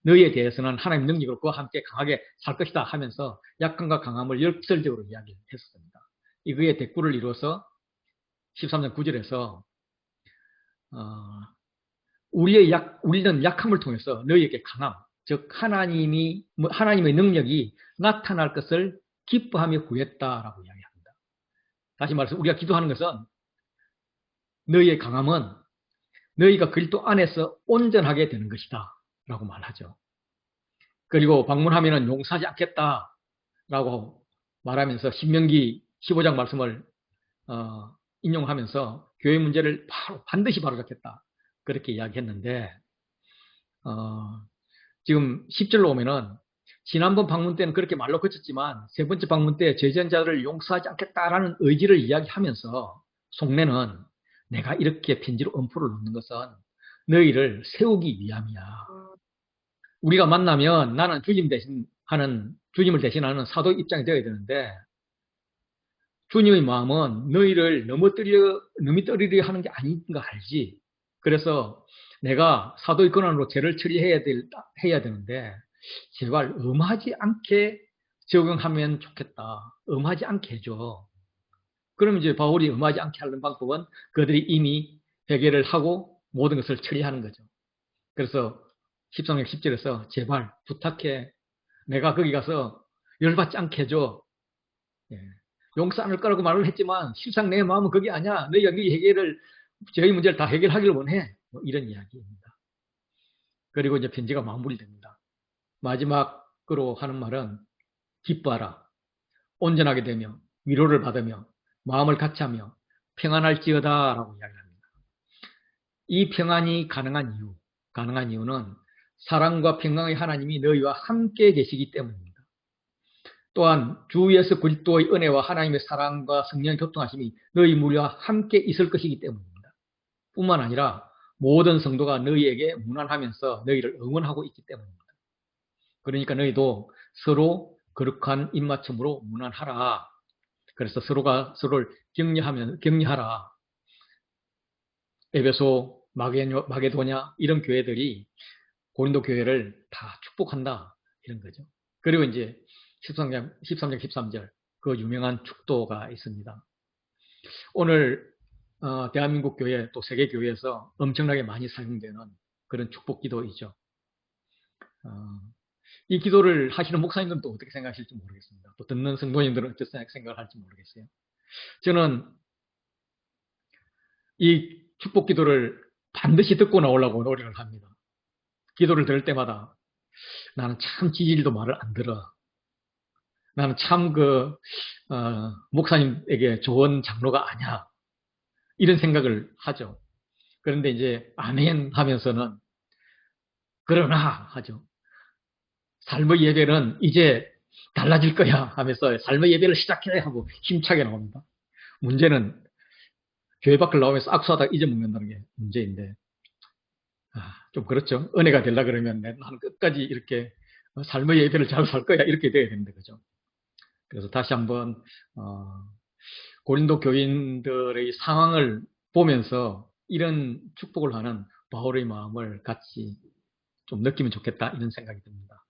너희에 대해서는 하나님 능력으로 그와 함께 강하게 살 것이다 하면서 약함과 강함을 역설적으로 이야기했었습니다. 이거에 대꾸를 이루어서 13장 9절에서 우리는 약함을 통해서 너희에게 강함, 즉 하나님의 능력이 나타날 것을 기뻐하며 구했다라고 이야기합니다. 다시 말해서 우리가 기도하는 것은 너희의 강함은 너희가 그리스도 안에서 온전하게 되는 것이다 라고 말하죠. 그리고 방문하면 용서하지 않겠다라고 말하면서 신명기 15장 말씀을 인용하면서 교회 문제를 반드시 바로잡겠다 그렇게 이야기했는데 지금 10절로 오면은 지난번 방문 때는 그렇게 말로 그쳤지만 세 번째 방문 때 죄전자들을 용서하지 않겠다라는 의지를 이야기하면서 속내는 내가 이렇게 편지로 엄포를 놓는 것은 너희를 세우기 위함이야. 우리가 만나면 나는 주님을 대신하는 사도 입장이 되어야 되는데 주님의 마음은 너희를 넘어뜨리려 하는 게 아닌 거 알지? 그래서 내가 사도의 권한으로 죄를 처리해야 되는데 제발 엄하지 않게 적용하면 좋겠다. 엄하지 않게 해줘. 그럼 이제 바울이 엄하지 않게 하는 방법은 그들이 이미 회개를 하고 모든 것을 처리하는 거죠. 그래서 13장 10절에서 제발 부탁해. 내가 거기 가서 열받지 않게 해줘. 예. 용서 안 할 거라고 말을 했지만 실상 내 마음은 그게 아니야. 너희가 저희 문제를 다 해결하기를 원해. 뭐 이런 이야기입니다. 그리고 이제 편지가 마무리됩니다. 마지막으로 하는 말은 기뻐하라. 온전하게 되며 위로를 받으며 마음을 같이하며 평안할지어다 라고 이야기합니다. 이 평안이 가능한 이유는 사랑과 평강의 하나님이 너희와 함께 계시기 때문입니다. 또한 주 예수 그리스도의 은혜와 하나님의 사랑과 성령의 교통하심이 너희 무리와 함께 있을 것이기 때문입니다. 뿐만 아니라 모든 성도가 너희에게 문안하면서 너희를 응원하고 있기 때문입니다. 그러니까 너희도 서로 거룩한 입맞춤으로 문안하라. 그래서 서로가 서로를 격려하라. 에베소, 마게도냐 이런 교회들이 고린도 교회를 다 축복한다 이런 거죠. 그리고 이제 13장 13절 그 유명한 축도가 있습니다. 오늘 대한민국 교회 또 세계 교회에서 엄청나게 많이 사용되는 그런 축복 기도이죠. 이 기도를 하시는 목사님들은 또 어떻게 생각하실지 모르겠습니다. 또 듣는 성도님들은 어떻게 생각을 할지 모르겠어요. 저는 이 축복 기도를 반드시 듣고 나오려고 노력을 합니다. 기도를 들을 때마다 나는 참 지질도 말을 안 들어. 나는 참 목사님에게 좋은 장로가 아니야. 이런 생각을 하죠. 그런데 이제 아멘 하면서는 그러나 하죠. 삶의 예배는 이제 달라질 거야 하면서 삶의 예배를 시작해 하고 힘차게 나옵니다. 문제는 교회 밖을 나오면서 악수하다 잊어먹는다는 게 문제인데 좀 그렇죠. 은혜가 되려 그러면 나는 끝까지 이렇게 삶의 예배를 잘 살 거야 이렇게 돼야 되는데 그죠. 그래서 다시 한번 고린도 교인들의 상황을 보면서 이런 축복을 하는 바울의 마음을 같이 좀 느끼면 좋겠다 이런 생각이 듭니다.